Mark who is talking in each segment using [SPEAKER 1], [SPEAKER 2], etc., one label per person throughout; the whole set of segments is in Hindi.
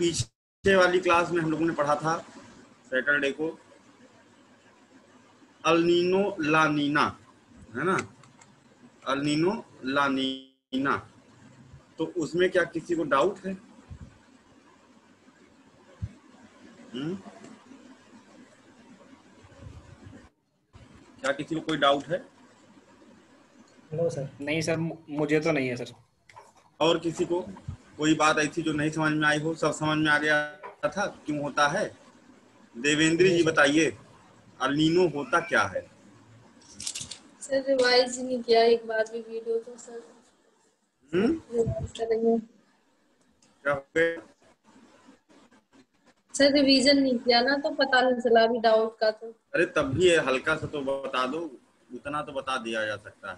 [SPEAKER 1] पीछे वाली क्लास में हम लोगों ने पढ़ा था सैटरडे को, अल नीनो ला नीना, है ना, अल नीनो ला नीना। तो उसमें क्या किसी को डाउट है? क्या किसी को कोई डाउट है?
[SPEAKER 2] No sir.
[SPEAKER 3] नहीं सर, मुझे तो नहीं है सर।
[SPEAKER 1] और किसी को कोई बात ऐसी जो नहीं समझ में आई हो? सब समझ में आ गया था क्यों होता है? देवेंद्र जी बताइए, अल नीनो होता क्या है?
[SPEAKER 4] सर रिवाइज नहीं किया एक बार भी वीडियो, तो सर रिवाइज करेंगे।
[SPEAKER 1] क्या हो गया?
[SPEAKER 4] सर रिवीजन नहीं किया ना, तो पता नहीं चला अभी डाउट का। तो
[SPEAKER 1] अरे तब भी हल्का सा तो बता दो, उतना तो बता दिया जा सकता है।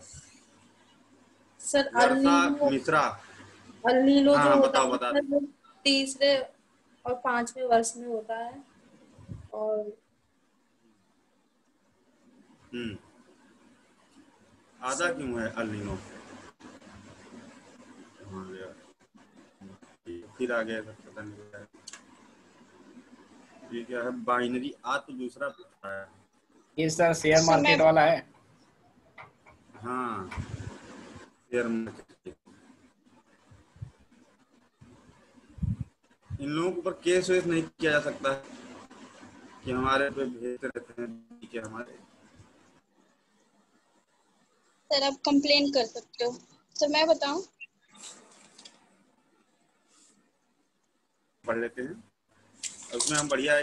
[SPEAKER 4] सर
[SPEAKER 1] वर्षा मिश्रा,
[SPEAKER 4] अल नीनो जो
[SPEAKER 1] हाँ
[SPEAKER 4] होता
[SPEAKER 1] बताओ
[SPEAKER 4] है
[SPEAKER 1] बता।
[SPEAKER 4] सर, वो तीसरे और 5वें वर्ष में होता है। और
[SPEAKER 1] आधा क्यों है अल नीनो? फिर आ गया सब पता नहीं। ये क्या है? बाइनरी आ तो दूसरा पूछा है।
[SPEAKER 3] ये सर शेयर मार्केट वाला है।
[SPEAKER 1] हाँ शेयर मार्केट। इन लोगों के ऊपर केस वेस नहीं किया जा सकता है कि हमारे पे भेजते रहते हैं? ठीक है, हमारे
[SPEAKER 5] सर आप कंप्लेन कर सकते हो। सर मैं बताऊं?
[SPEAKER 1] पढ़ लेते हैं। उसमें हम बढ़िया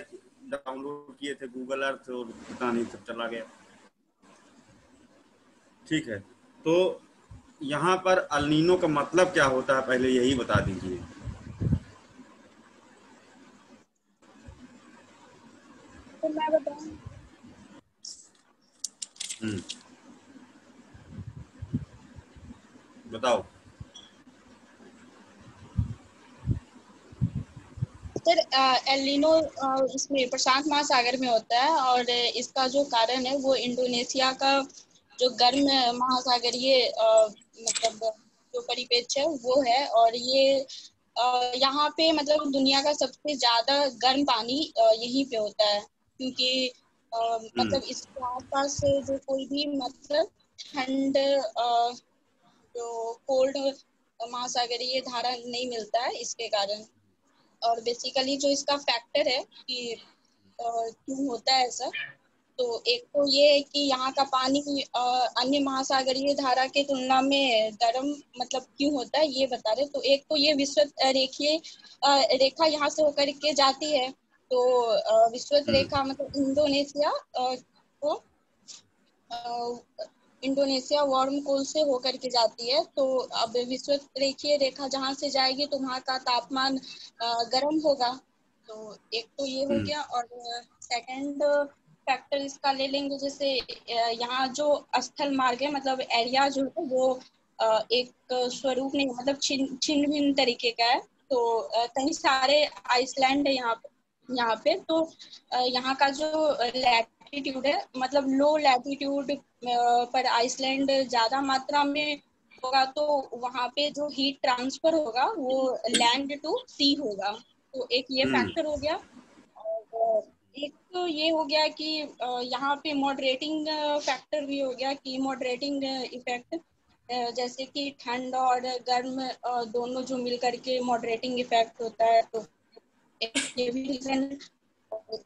[SPEAKER 1] डाउनलोड किए थे गूगल अर्थ, और पता नहीं सब चला गया। ठीक है, तो यहाँ पर अल नीनो का मतलब क्या होता है पहले यही बता दीजिए।
[SPEAKER 5] तो मैं बताऊं?
[SPEAKER 1] बताओ।
[SPEAKER 5] सर एल नीनो इसमें प्रशांत महासागर में होता है, और इसका जो कारण है वो इंडोनेशिया का जो गर्म महासागरीय मतलब जो परिप्रेक्ष्य है वो है। और ये यहाँ पे मतलब दुनिया का सबसे ज्यादा गर्म पानी यहीं पे होता है, क्योंकि मतलब इसके आसपास से जो कोई भी मतलब ठंड जो कोल्ड महासागरीय धारा नहीं मिलता है इसके कारण। और बेसिकली जो इसका फैक्टर है कि क्यों होता है ऐसा, तो एक तो ये है कि यहाँ का पानी अन्य महासागरीय धारा के तुलना में गर्म मतलब क्यों होता है ये बता रहे। तो एक तो ये विषुवत रेखीय रेखा यहाँ से होकर के जाती है। तो विषुवत रेखा मतलब इंडोनेशिया को इंडोनेशिया वार्म कोल से होकर के जाती है। तो अब विषुवत रेखीय रेखा जहाँ से जाएगी तो वहाँ का तापमान गर्म होगा। तो एक तो ये हो गया। और सेकंड फैक्टर इसका ले लेंगे, जैसे यहाँ जो स्थल मार्ग है मतलब एरिया जो है वो एक स्वरूप नहीं मतलब छिन्न भिन्न तरीके का है। तो कई सारे आइसलैंड है यहाँ पे। तो यहाँ का जो लैटिट्यूड है मतलब लो लैटिट्यूड पर आइसलैंड ज्यादा मात्रा में होगा, तो वहाँ पे जो हीट ट्रांसफर होगा वो लैंड टू सी होगा। तो एक ये फैक्टर हो गया। और एक तो ये हो गया कि यहाँ पे मॉडरेटिंग फैक्टर भी हो गया कि मॉडरेटिंग इफेक्ट, जैसे कि ठंड और गर्म दोनों जो मिल करके मॉडरेटिंग इफेक्ट होता है। तो ये भी रीजन।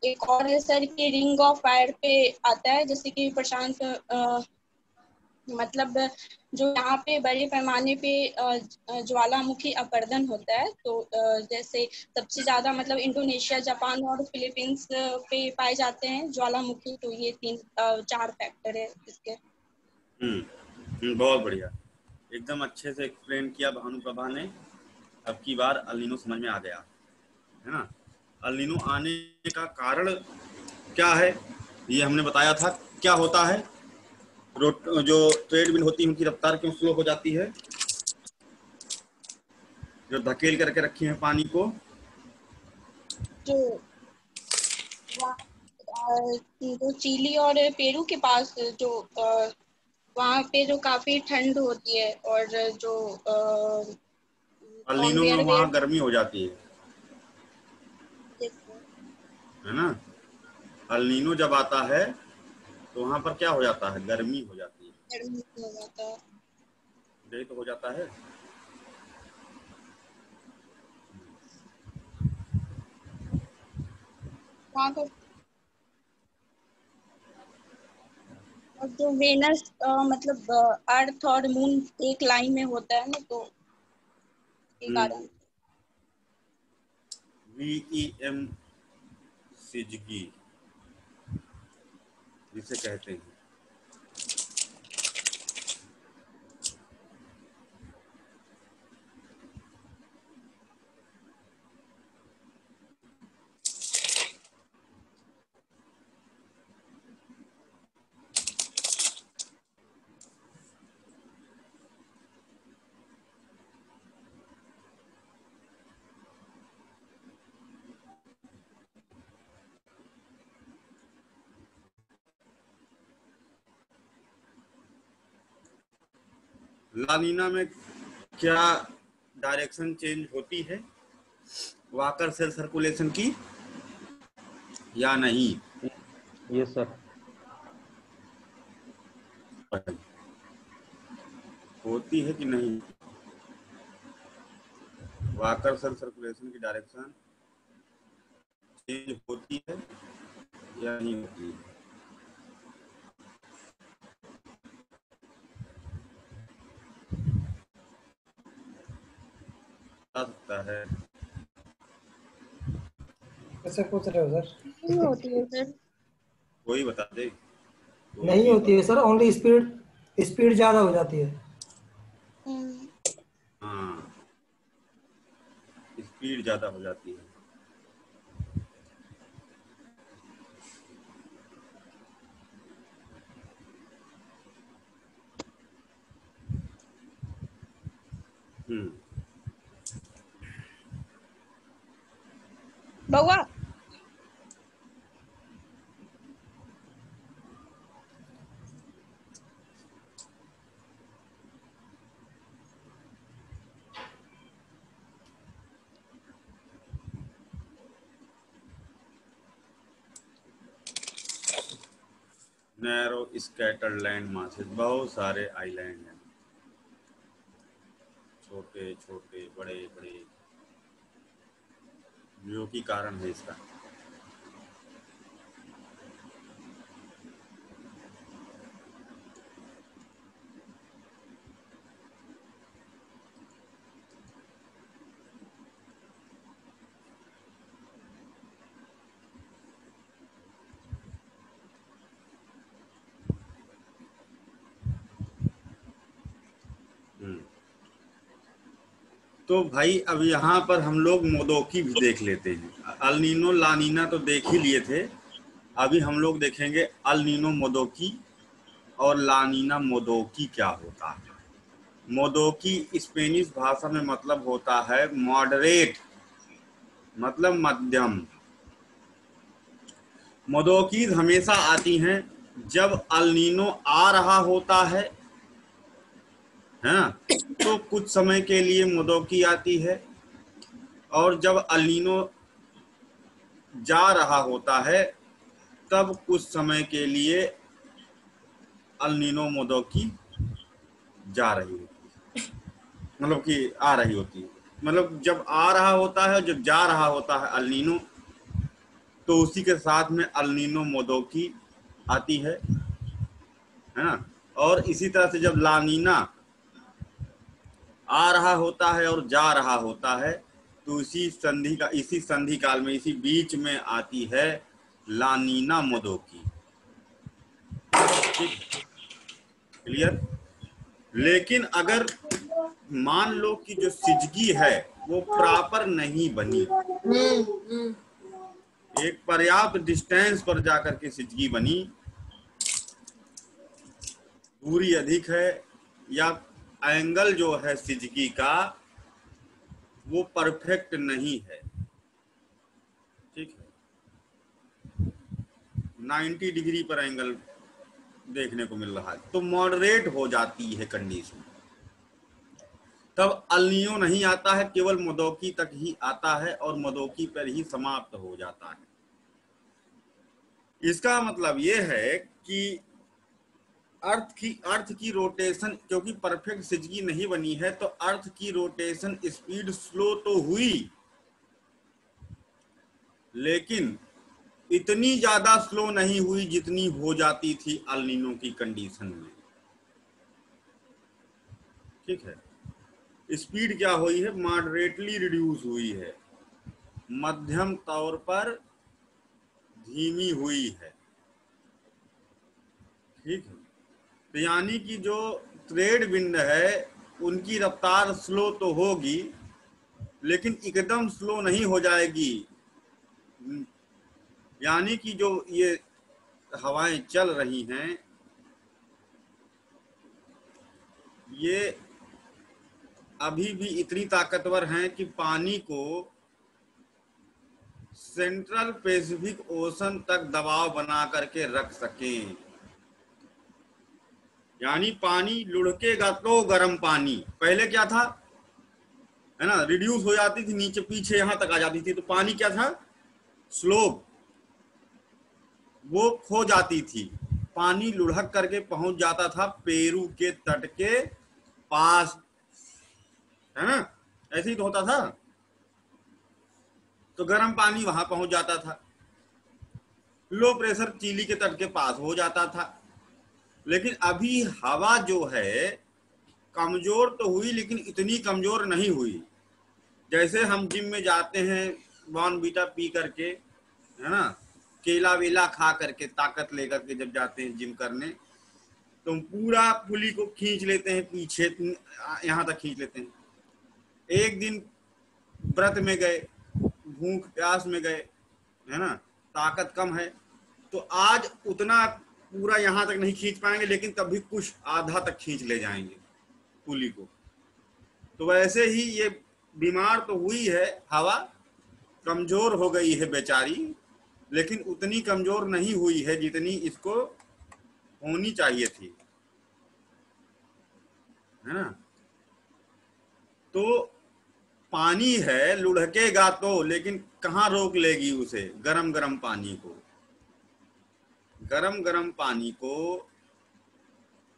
[SPEAKER 5] एक और है सर कि रिंग ऑफ फायर पे आता है, जैसे कि प्रशांत मतलब जो यहाँ पे बड़े पैमाने पे ज्वालामुखी अपरदन होता है। तो जैसे सबसे ज्यादा मतलब इंडोनेशिया, जापान और फिलीपींस पे पाए जाते हैं ज्वालामुखी। तो ये 3-4 फैक्टर है इसके।
[SPEAKER 1] बहुत बढ़िया, एकदम अच्छे से एक्सप्लेन किया भानुप्रभा ने। अब की बार अल नीनो समझ में आ गया है ना। अल नीनो आने का कारण क्या है ये हमने बताया था। क्या होता है? जो ट्रेडमिल होती है उनकी रफ्तार क्यों स्लो हो जाती है? जो धकेल करके रखी है पानी को,
[SPEAKER 5] जो चिली और पेरू के पास जो वहाँ पे जो काफी ठंड होती है, और जो
[SPEAKER 1] अल नीनो में वहाँ गर्मी हो जाती है। है ना। अल नीनो जब आता है तो वहां पर क्या हो जाता है, गर्मी हो जाती है,
[SPEAKER 5] गर्मी हो जाता है।
[SPEAKER 1] यही तो हो जाता है।
[SPEAKER 5] वहाँ का और जो वेनस मतलब अर्थ और मून एक लाइन में होता है ना, तो के कारण
[SPEAKER 1] VEM सिजगी जिसे कहते हैं। लानीना में क्या डायरेक्शन चेंज होती है वाकर सेल सर्कुलेशन की या नहीं?
[SPEAKER 6] Yes sir.
[SPEAKER 1] होती है कि नहीं? वाकर सेल सर्कुलेशन की डायरेक्शन चेंज होती है या नहीं होती है? बता सकता है?
[SPEAKER 2] कैसे पूछ रहे हो सर?
[SPEAKER 5] नहीं होती है सर।
[SPEAKER 1] कोई बता दे।
[SPEAKER 2] नहीं होती है सर, ओनली स्पीड स्पीड ज्यादा हो जाती है।
[SPEAKER 1] हाँ, स्पीड ज्यादा हो जाती है।
[SPEAKER 5] बउआ
[SPEAKER 1] नैरो स्कैटर्ड लैंड मासेस, बहुत सारे आइलैंड हैं, छोटे छोटे बड़े बड़े, जो कि कारण है इसका। तो भाई अब यहाँ पर हम लोग मोदोकी भी देख लेते हैं। अल नीनो लानीना तो देख ही लिए थे, अभी हम लोग देखेंगे अल नीनो मोदोकी और लानीना मोदोकी क्या होता है। मोदोकी स्पेनिश भाषा में मतलब होता है मॉडरेट, मतलब मध्यम। मोदोकी हमेशा आती हैं जब अल नीनो आ रहा होता है ना, तो कुछ समय के लिए मोदोकी आती है, और जब अल नीनो जा रहा होता है तब कुछ समय के लिए अल नीनो मोदोकी जा रही होती है, मतलब कि आ रही होती है। मतलब जब आ रहा होता है, जब जा रहा होता है अल नीनो, तो उसी के साथ में अल नीनो मोदोकी आती है ना। और इसी तरह से जब लानीना आ रहा होता है और जा रहा होता है, तो इसी संधि काल में, इसी बीच में आती है लानीना मोदोकी। क्लियर? लेकिन अगर मान लो कि जो सिजगी है वो प्रॉपर नहीं बनी, एक पर्याप्त डिस्टेंस पर जाकर के सिजगी बनी, दूरी अधिक है, या एंगल जो है सिजगी का वो परफेक्ट नहीं है, ठीक है, 90 डिग्री पर एंगल देखने को मिल रहा है, तो मॉडरेट हो जाती है कंडीशन, तब अल नीनो नहीं आता है, केवल मोदोकी तक ही आता है और मोदोकी पर ही समाप्त हो जाता है। इसका मतलब ये है कि अर्थ की रोटेशन, क्योंकि परफेक्ट सिजगी नहीं बनी है तो अर्थ की रोटेशन स्पीड स्लो तो हुई, लेकिन इतनी ज्यादा स्लो नहीं हुई जितनी हो जाती थी अल नीनो की कंडीशन में। ठीक है, स्पीड क्या हुई है, मॉडरेटली रिड्यूस हुई है, मध्यम तौर पर धीमी हुई है। ठीक है, तो यानी कि जो ट्रेड विंड है उनकी रफ्तार स्लो तो होगी लेकिन एकदम स्लो नहीं हो जाएगी। यानी कि जो ये हवाएं चल रही हैं ये अभी भी इतनी ताकतवर हैं कि पानी को सेंट्रल पैसिफिक ओशन तक दबाव बना करके रख सकें। यानी पानी लुढ़केगा तो गर्म पानी, पहले क्या था है ना, रिड्यूस हो जाती थी नीचे पीछे यहां तक आ जाती थी, तो पानी क्या था, स्लोप वो खो जाती थी, पानी लुढ़क करके पहुंच जाता था पेरू के तट के पास, है ना, ऐसे ही तो होता था। तो गर्म पानी वहां पहुंच जाता था, लो प्रेशर चिली के तट के पास हो जाता था। लेकिन अभी हवा जो है कमजोर तो हुई लेकिन इतनी कमजोर नहीं हुई। जैसे हम जिम में जाते हैं बॉर्नवीटा पी करके, है ना, केला वेला खा करके ताकत लेकर के जब जाते हैं जिम करने, तो पूरा पुली को खींच लेते हैं पीछे, यहां तक खींच लेते हैं। एक दिन व्रत में गए, भूख प्यास में गए, है ना, ताकत कम है, तो आज उतना पूरा यहां तक नहीं खींच पाएंगे लेकिन तब भी कुछ आधा तक खींच ले जाएंगे पुली को। तो वैसे ही ये बीमार तो हुई है, हवा कमजोर हो गई है बेचारी, लेकिन उतनी कमजोर नहीं हुई है जितनी इसको होनी चाहिए थी, है ना। तो पानी है लुढ़केगा तो, लेकिन कहां रोक लेगी उसे, गरम गरम पानी को, गरम गरम पानी को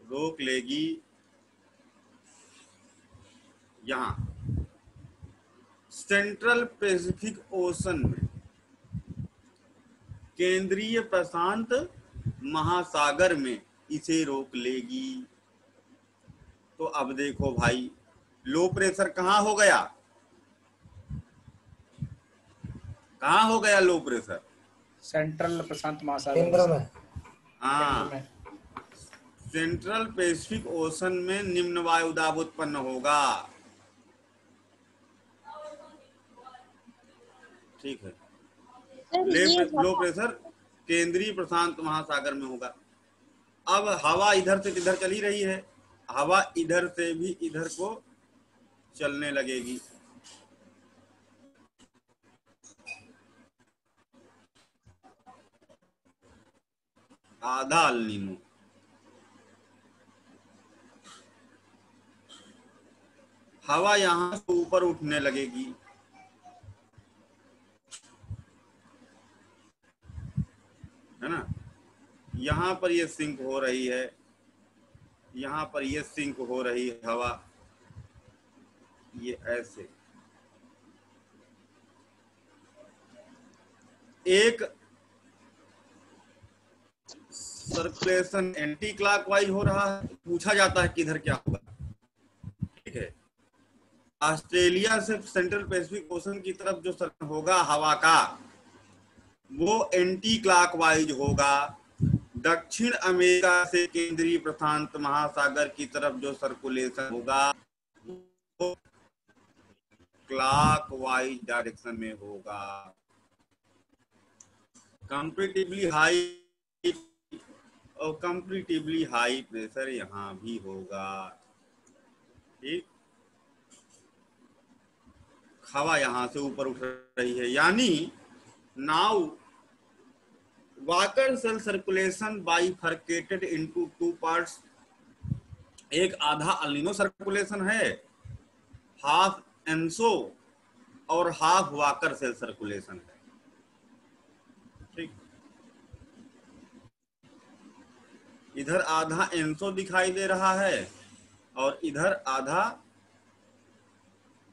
[SPEAKER 1] रोक लेगी यहां सेंट्रल पैसिफिक ओशन में, केंद्रीय प्रशांत महासागर में इसे रोक लेगी। तो अब देखो भाई, लो प्रेशर कहां हो गया, कहां हो गया लो प्रेशर,
[SPEAKER 3] सेंट्रल प्रशांत महासागर
[SPEAKER 2] केंद्र में।
[SPEAKER 1] हाँ,
[SPEAKER 3] में।
[SPEAKER 1] सेंट्रल पैसिफिक ओशन में निम्न वायु दाब उत्पन्न होगा। ठीक है,
[SPEAKER 5] सर ये
[SPEAKER 1] लो प्रेशर केंद्रीय प्रशांत महासागर में होगा। अब हवा इधर से इधर चली रही है, हवा इधर से भी इधर को चलने लगेगी। आधा अल नीनो, हवा यहां से ऊपर उठने लगेगी, है ना, यहां पर ये सिंक हो रही है, यहां पर ये सिंक हो रही है हवा, ये ऐसे एक सर्कुलेशन एंटी क्लॉकवाइज हो रहा है। पूछा जाता है किधर क्या होगा, ठीक है, ऑस्ट्रेलिया से सेंट्रल पैसिफिक ओशन की तरफ जो सर्कुलेशन होगा हवा का वो एंटी क्लॉकवाइज होगा। दक्षिण अमेरिका से केंद्रीय प्रशांत महासागर की तरफ जो सर्कुलेशन होगा वो क्लॉकवाइज डायरेक्शन में होगा। कंपैरेटिवली हाई और कंपैरेटिवली हाई प्रेशर यहां भी होगा। ठीक, हवा यहां से ऊपर उठ रही है, यानी now Walker cell circulation bifurcated into two parts. एक आधा अल नीनो सर्कुलेशन है, हाफ एनसो और हाफ वाकर सेल सर्कुलेशन है। ठीक, इधर आधा एनसो दिखाई दे रहा है और इधर आधा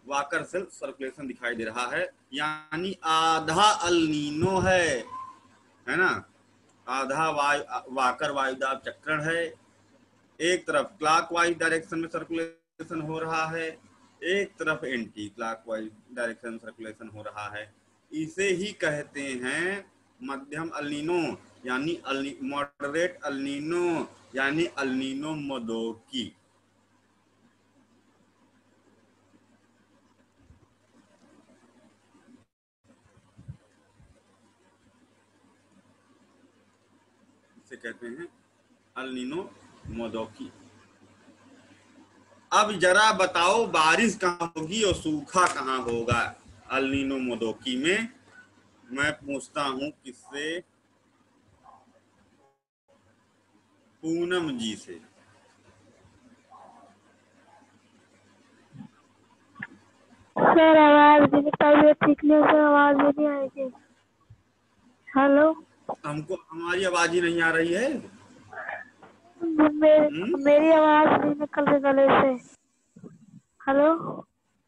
[SPEAKER 1] वाकर सेल सर्कुलेशन दिखाई दे रहा है, यानी आधा अल नीनो है ना। आधा वाकर वायुदाब चक्रण है, एक तरफ क्लॉकवाइज डायरेक्शन में सर्कुलेशन हो रहा है, एक तरफ एंटी क्लॉकवाइज डायरेक्शन सर्कुलेशन हो रहा है। इसे ही कहते हैं मध्यम अल नीनो यानी मॉडरेट अल नीनो यानी अल नीनो मोदोकी। इसे कहते हैं अल नीनो मोदोकी। अब जरा बताओ बारिश कहाँ होगी और सूखा कहाँ होगा अल नीनो मोदोकी में। मैं पूछता हूं किससे, पूनम जी से।
[SPEAKER 7] सर आवाज भी तबीयत ठीक नहीं है, आवाज भी नहीं आएगी। हेलो,
[SPEAKER 1] हमको हमारी आवाज ही नहीं आ रही है।
[SPEAKER 7] मेरी आवाज नहीं निकल रही गले से। हेलो,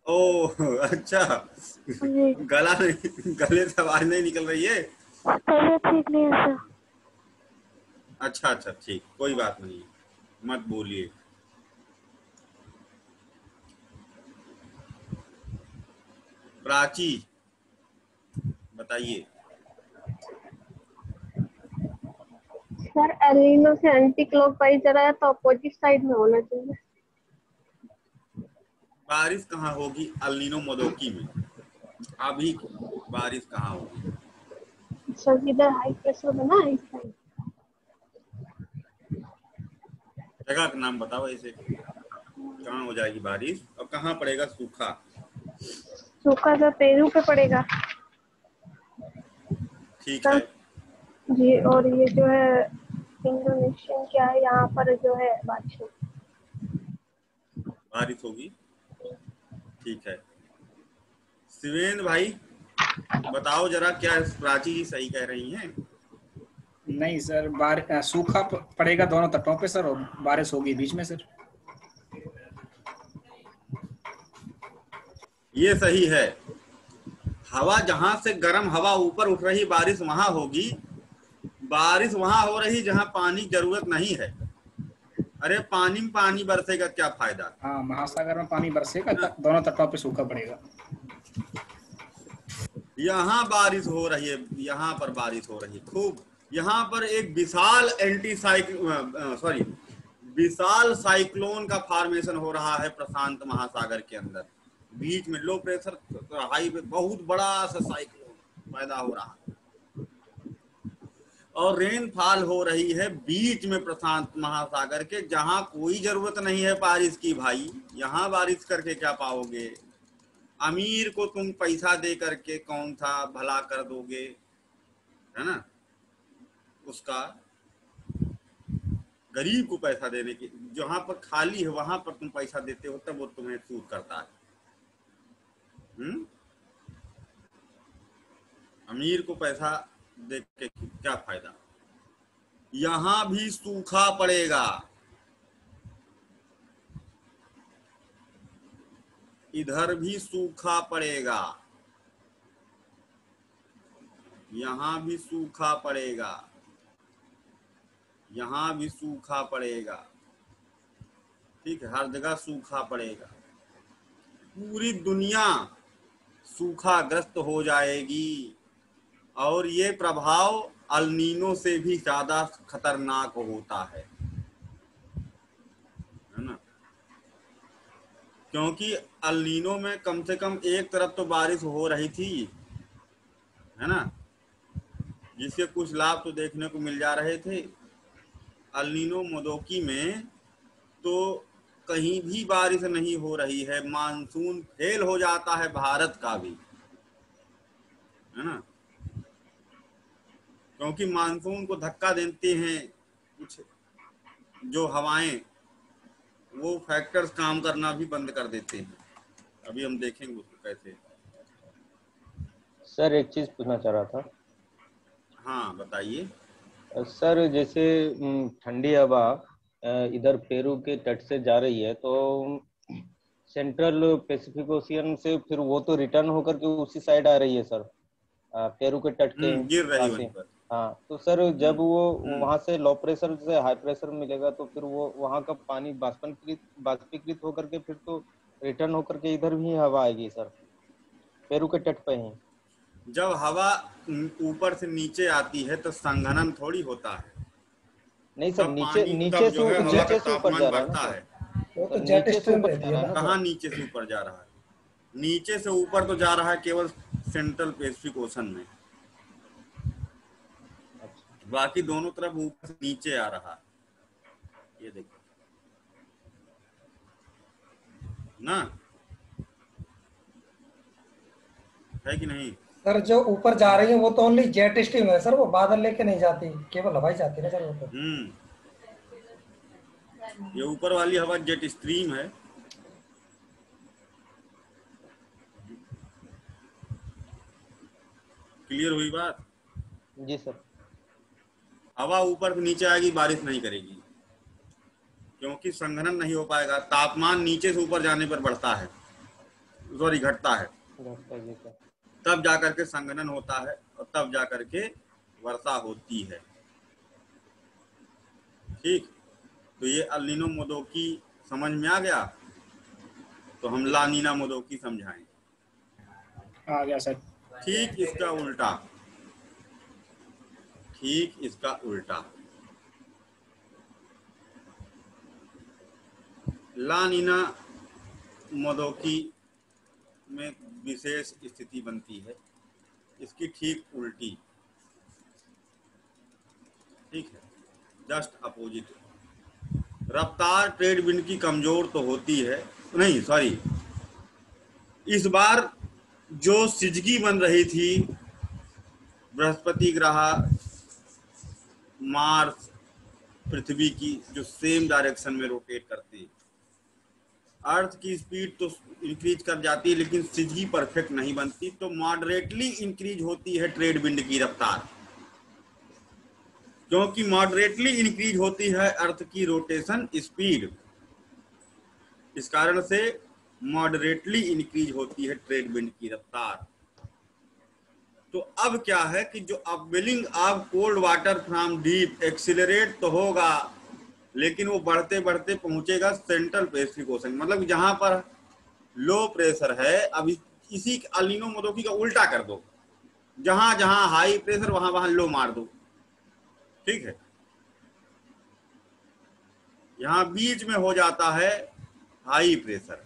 [SPEAKER 1] ओह अच्छा,
[SPEAKER 7] जी
[SPEAKER 1] गला नहीं, गले से आवाज नहीं निकल रही है।
[SPEAKER 7] तबीयत ठीक नहीं है सर।
[SPEAKER 1] अच्छा अच्छा ठीक, कोई बात नहीं, मत बोलिए। प्राची बताइए।
[SPEAKER 7] सर एल नीनो से एंटी क्लॉकवाइज जा रहा है तो अपोजिट साइड में होना चाहिए।
[SPEAKER 1] बारिश कहाँ होगी अल नीनो मोदोकी में, अभी बारिश कहाँ होगी?
[SPEAKER 7] सर इधर हाई प्रेशर बना है इस साइड।
[SPEAKER 1] जगह का नाम बताओ ऐसे, कहाँ हो जाएगी बारिश और कहाँ पड़ेगा सूखा?
[SPEAKER 7] सूखा सर पेरू पे पड़ेगा।
[SPEAKER 1] ठीक है
[SPEAKER 7] जी, और ये जो है इंडोनेशियन क्या है, यहाँ पर जो है बारिश
[SPEAKER 1] बारिश होगी। ठीक है शिवेंद्र भाई बताओ जरा, क्या प्राची जी सही कह रही हैं?
[SPEAKER 3] नहीं सर, सूखा पड़ेगा दोनों तटों पे सर, और बारिश होगी बीच में सर।
[SPEAKER 1] ये सही है। हवा जहां से गर्म हवा ऊपर उठ रही, बारिश वहां होगी। बारिश वहां हो रही जहां पानी की जरूरत नहीं है। अरे पानी में पानी बरसेगा क्या फायदा?
[SPEAKER 3] हाँ, महासागर में पानी बरसेगा, दोनों तटों पे सूखा पड़ेगा।
[SPEAKER 1] यहाँ बारिश हो रही है, यहाँ पर बारिश हो रही है खूब। यहाँ पर एक विशाल विशाल साइक्लोन का फॉर्मेशन हो रहा है प्रशांत महासागर के अंदर। बीच में लो प्रेशर हाई पे बहुत बड़ा सा साइक्लोन पैदा हो रहा है और रेनफॉल हो रही है बीच में प्रशांत महासागर के, जहां कोई जरूरत नहीं है बारिश की भाई। यहाँ बारिश करके क्या पाओगे? अमीर को तुम पैसा दे करके कौन सा भला कर दोगे, है ना? उसका गरीब को पैसा देने की, जहां पर खाली है वहां पर तुम पैसा देते हो तब वो तुम्हें सूट करता है। अमीर को पैसा दे के क्या फायदा? यहां भी सूखा पड़ेगा, इधर भी सूखा पड़ेगा, यहां भी सूखा पड़ेगा, यहां भी सूखा पड़ेगा। ठीक है, हर जगह सूखा पड़ेगा। पूरी दुनिया सूखाग्रस्त हो जाएगी और ये प्रभाव अल नीनो से भी ज्यादा खतरनाक होता है ना? क्योंकि अल नीनो में कम से कम एक तरफ तो बारिश हो रही थी, है ना, जिसके कुछ लाभ तो देखने को मिल जा रहे थे। अल नीनो मोदोकी में तो कहीं भी बारिश नहीं हो रही है, मानसून फेल हो जाता है भारत का भी, है ना, क्योंकि मानसून को धक्का देते हैं कुछ जो हवाएं, वो फैक्टर्स काम करना भी बंद कर देते हैं। अभी हम देखेंगे उसको कैसे।
[SPEAKER 6] सर एक चीज पूछना चाह रहा था।
[SPEAKER 1] हाँ बताइए।
[SPEAKER 6] सर जैसे ठंडी हवा इधर पेरू के तट से जा रही है तो सेंट्रल पैसिफिक ओशियन से फिर वो तो रिटर्न होकर के उसी साइड आ रही है सर, पेरू के तट के
[SPEAKER 1] गिर रही
[SPEAKER 6] पास
[SPEAKER 1] वहीं
[SPEAKER 6] ही।
[SPEAKER 1] पर।
[SPEAKER 6] हाँ तो सर जब वो
[SPEAKER 1] हम्म।
[SPEAKER 6] वहां से लो प्रेशर से हाई प्रेशर मिलेगा तो फिर वो वहां का पानी बाष्पीकृत होकर के फिर तो रिटर्न होकर के इधर भी हवा आएगी सर, पेरू के तट पे ही।
[SPEAKER 1] जब हवा ऊपर से नीचे आती है तो संघनन थोड़ी होता है,
[SPEAKER 6] नहीं सर,
[SPEAKER 1] तब
[SPEAKER 6] नीचे
[SPEAKER 1] पानी
[SPEAKER 6] नीचे
[SPEAKER 1] तब जो है हवा का
[SPEAKER 6] नीचे से ऊपर
[SPEAKER 1] तापमान
[SPEAKER 6] जा रहा है ना
[SPEAKER 1] बढ़ता
[SPEAKER 6] सर।
[SPEAKER 1] है।
[SPEAKER 2] वो तो
[SPEAKER 6] सर
[SPEAKER 2] जेट
[SPEAKER 6] नीचे से
[SPEAKER 2] स्ट्रीम
[SPEAKER 6] ऊपर
[SPEAKER 2] रहती
[SPEAKER 6] जा
[SPEAKER 2] है
[SPEAKER 6] रहा है
[SPEAKER 2] ना।
[SPEAKER 6] ना
[SPEAKER 1] कहाँ
[SPEAKER 6] सर।
[SPEAKER 1] नीचे से ऊपर जा रहा है? नीचे से ऊपर तो जा रहा है केवल सेंट्रल पैसिफिक ओशन में,
[SPEAKER 6] अच्छा
[SPEAKER 1] बाकी दोनों तरफ ऊपर से नीचे आ रहा है। ये देखो ना, है कि नहीं?
[SPEAKER 2] सर जो ऊपर जा रही है वो तो ओनली जेट स्ट्रीम है सर, वो बादल लेके नहीं जाती, केवल हवाई जाती है ना सर वो तो।
[SPEAKER 1] ये ऊपर वाली हवा जेट स्ट्रीम है। क्लियर हुई बात?
[SPEAKER 6] जी सर।
[SPEAKER 1] हवा ऊपर से नीचे आएगी, बारिश नहीं करेगी, क्योंकि संघनन नहीं हो पाएगा। तापमान नीचे से ऊपर जाने पर बढ़ता है, सॉरी घटता है,
[SPEAKER 6] जी सर।
[SPEAKER 1] तब जाकर के संघनन होता है और तब जाकर के वर्षा होती है। ठीक, तो ये अल नीनो मोदोकी समझ में आ गया, तो हम ला नीना मोदोकी समझाएंगे।
[SPEAKER 3] आ गया सर।
[SPEAKER 1] ठीक इसका उल्टा, ठीक इसका उल्टा ला नीना मोदोकी में विशेष स्थिति बनती है, इसकी ठीक उल्टी। ठीक है, जस्ट अपोजिट। रफ्तार ट्रेड विंड की कमजोर तो होती है, नहीं सॉरी, इस बार जो सिजगी बन रही थी, बृहस्पति ग्रह मार्स पृथ्वी की जो सेम डायरेक्शन में रोटेट करते हैं, अर्थ की स्पीड तो इंक्रीज कर जाती है लेकिन सिजगी परफेक्ट नहीं बनती, तो मॉडरेटली इंक्रीज होती है ट्रेड विंड की रफ्तार, क्योंकि मॉडरेटली इंक्रीज होती है अर्थ की रोटेशन स्पीड, इस कारण से मॉडरेटली इंक्रीज होती है ट्रेड विंड की रफ्तार। तो अब क्या है कि जो upwelling of cold water from deep accelerate तो होगा, लेकिन वो बढ़ते बढ़ते पहुंचेगा सेंट्रल पैसिफिक ओशन, मतलब जहां पर लो प्रेशर है। अब इसी अल नीनो मोदोकी का उल्टा कर दो, जहां जहां हाई प्रेशर वहां वहां लो मार दो। ठीक है, यहां बीच में हो जाता है हाई प्रेशर।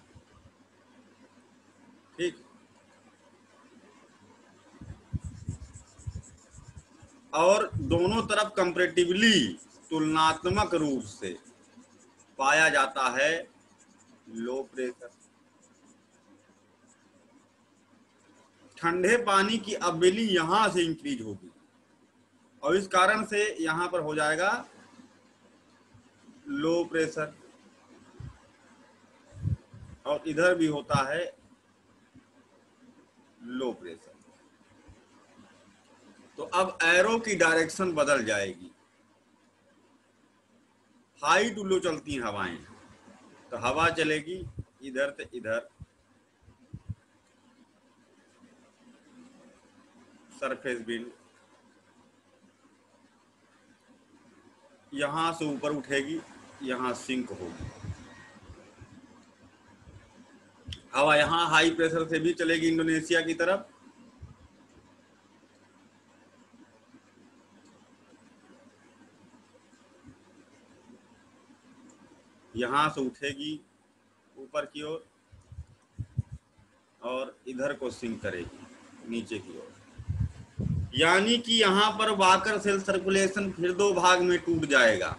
[SPEAKER 1] ठीक, और दोनों तरफ कंपैरेटिवली तुलनात्मक रूप से पाया जाता है लो प्रेशर। ठंडे पानी की अपवेलिंग यहां से इंक्रीज होगी और इस कारण से यहां पर हो जाएगा लो प्रेशर, और इधर भी होता है लो प्रेशर। तो अब एरो की डायरेक्शन बदल जाएगी, हाई टू लो चलती हैं हवाएं, तो हवा चलेगी इधर से इधर, सरफेस विंड यहां से ऊपर उठेगी, यहां सिंक होगी। हवा यहां हाई प्रेशर से भी चलेगी इंडोनेशिया की तरफ, यहां से उठेगी ऊपर की ओर और इधर को सिंक करेगी नीचे की ओर। यानी कि यहां पर वाकर सेल सर्कुलेशन फिर दो भाग में टूट जाएगा,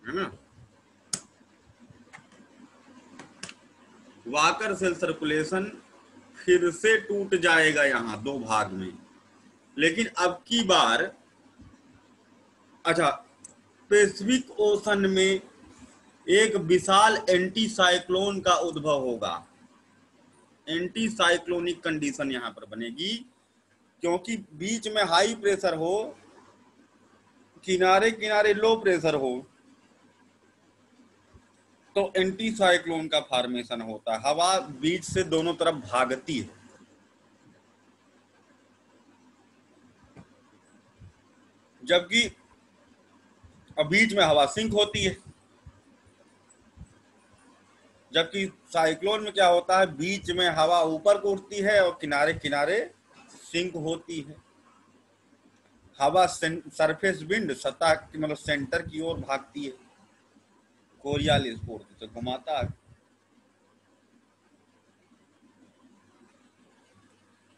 [SPEAKER 1] है ना। वाकर सेल सर्कुलेशन फिर से टूट जाएगा यहां दो भाग में, लेकिन अब की बार अच्छा पैसिफिक ओशन में एक विशाल एंटी साइक्लोन का उद्भव होगा। एंटी साइक्लोनिक कंडीशन यहां पर बनेगी, क्योंकि बीच में हाई प्रेशर हो किनारे किनारे लो प्रेशर हो तो एंटी साइक्लोन का फॉर्मेशन होता है। हवा बीच से दोनों तरफ भागती है, जबकि बीच में हवा सिंक होती है। जबकि साइक्लोन में क्या होता है, बीच में हवा ऊपर को उठती है और किनारे किनारे सिंक होती है। हवा सरफेस विंड सतह की मतलब सेंटर की ओर भागती है, कोरियालिस फोर्स से घुमाता है।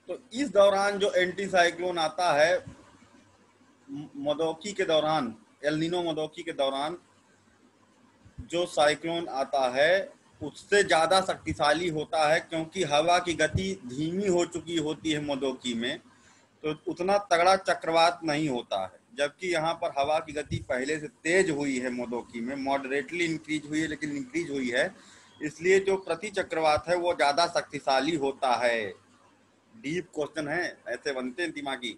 [SPEAKER 1] तो इस दौरान जो एंटी साइक्लोन आता है, मदोकी के दौरान, एल नीनो मदोकी के दौरान जो साइक्लोन आता है उससे ज्यादा शक्तिशाली होता है, क्योंकि हवा की गति धीमी हो चुकी होती है मदोकी में, तो उतना तगड़ा चक्रवात नहीं होता है। जबकि यहाँ पर हवा की गति पहले से तेज हुई है, मदोकी में मॉडरेटली इंक्रीज हुई है, लेकिन इंक्रीज हुई है, इसलिए जो प्रति चक्रवात है वो ज्यादा शक्तिशाली होता है। डीप क्वेश्चन है, ऐसे बनते हैं दिमागी।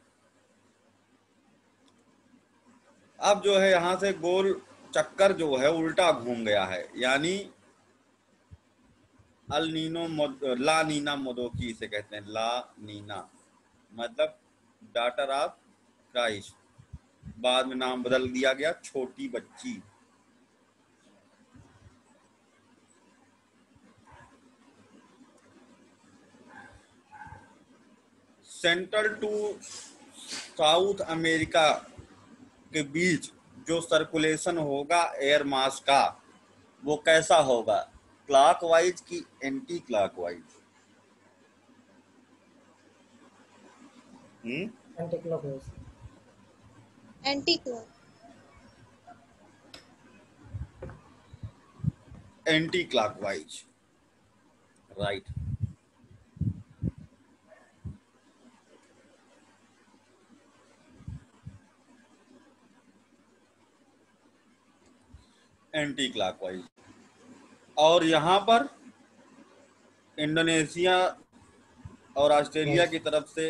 [SPEAKER 1] अब जो है यहाँ से गोल चक्कर जो है उल्टा घूम गया है, यानी अल नीनो ला नीना मदोकी इसे कहते हैं। ला नीना मतलब डॉटर ऑफ क्राइस्ट, बाद में नाम बदल दिया गया छोटी बच्ची। सेंट्रल टू साउथ अमेरिका के बीच जो सर्कुलेशन होगा एयर मास का, वो कैसा होगा, क्लॉकवाइज की anti clockwise?
[SPEAKER 2] Anti clockwise.
[SPEAKER 5] Anti clock.
[SPEAKER 1] Anti clockwise, right. Anti clockwise. और यहाँ पर इंडोनेशिया और ऑस्ट्रेलिया की तरफ से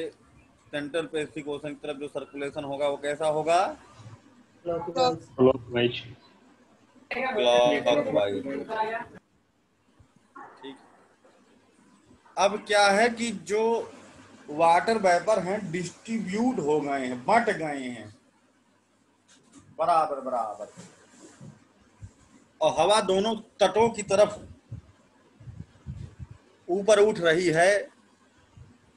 [SPEAKER 1] सेंट्रल पैसिफिक ओशन की तरफ जो सर्कुलेशन होगा वो कैसा होगा,
[SPEAKER 8] क्लॉकवाइज।
[SPEAKER 1] क्लॉकवाइज। ठीक। अब क्या है कि जो वाटर वेपर हैं डिस्ट्रीब्यूट हो गए हैं, बंट गए हैं बराबर बराबर, और हवा दोनों तटों की तरफ ऊपर उठ रही है,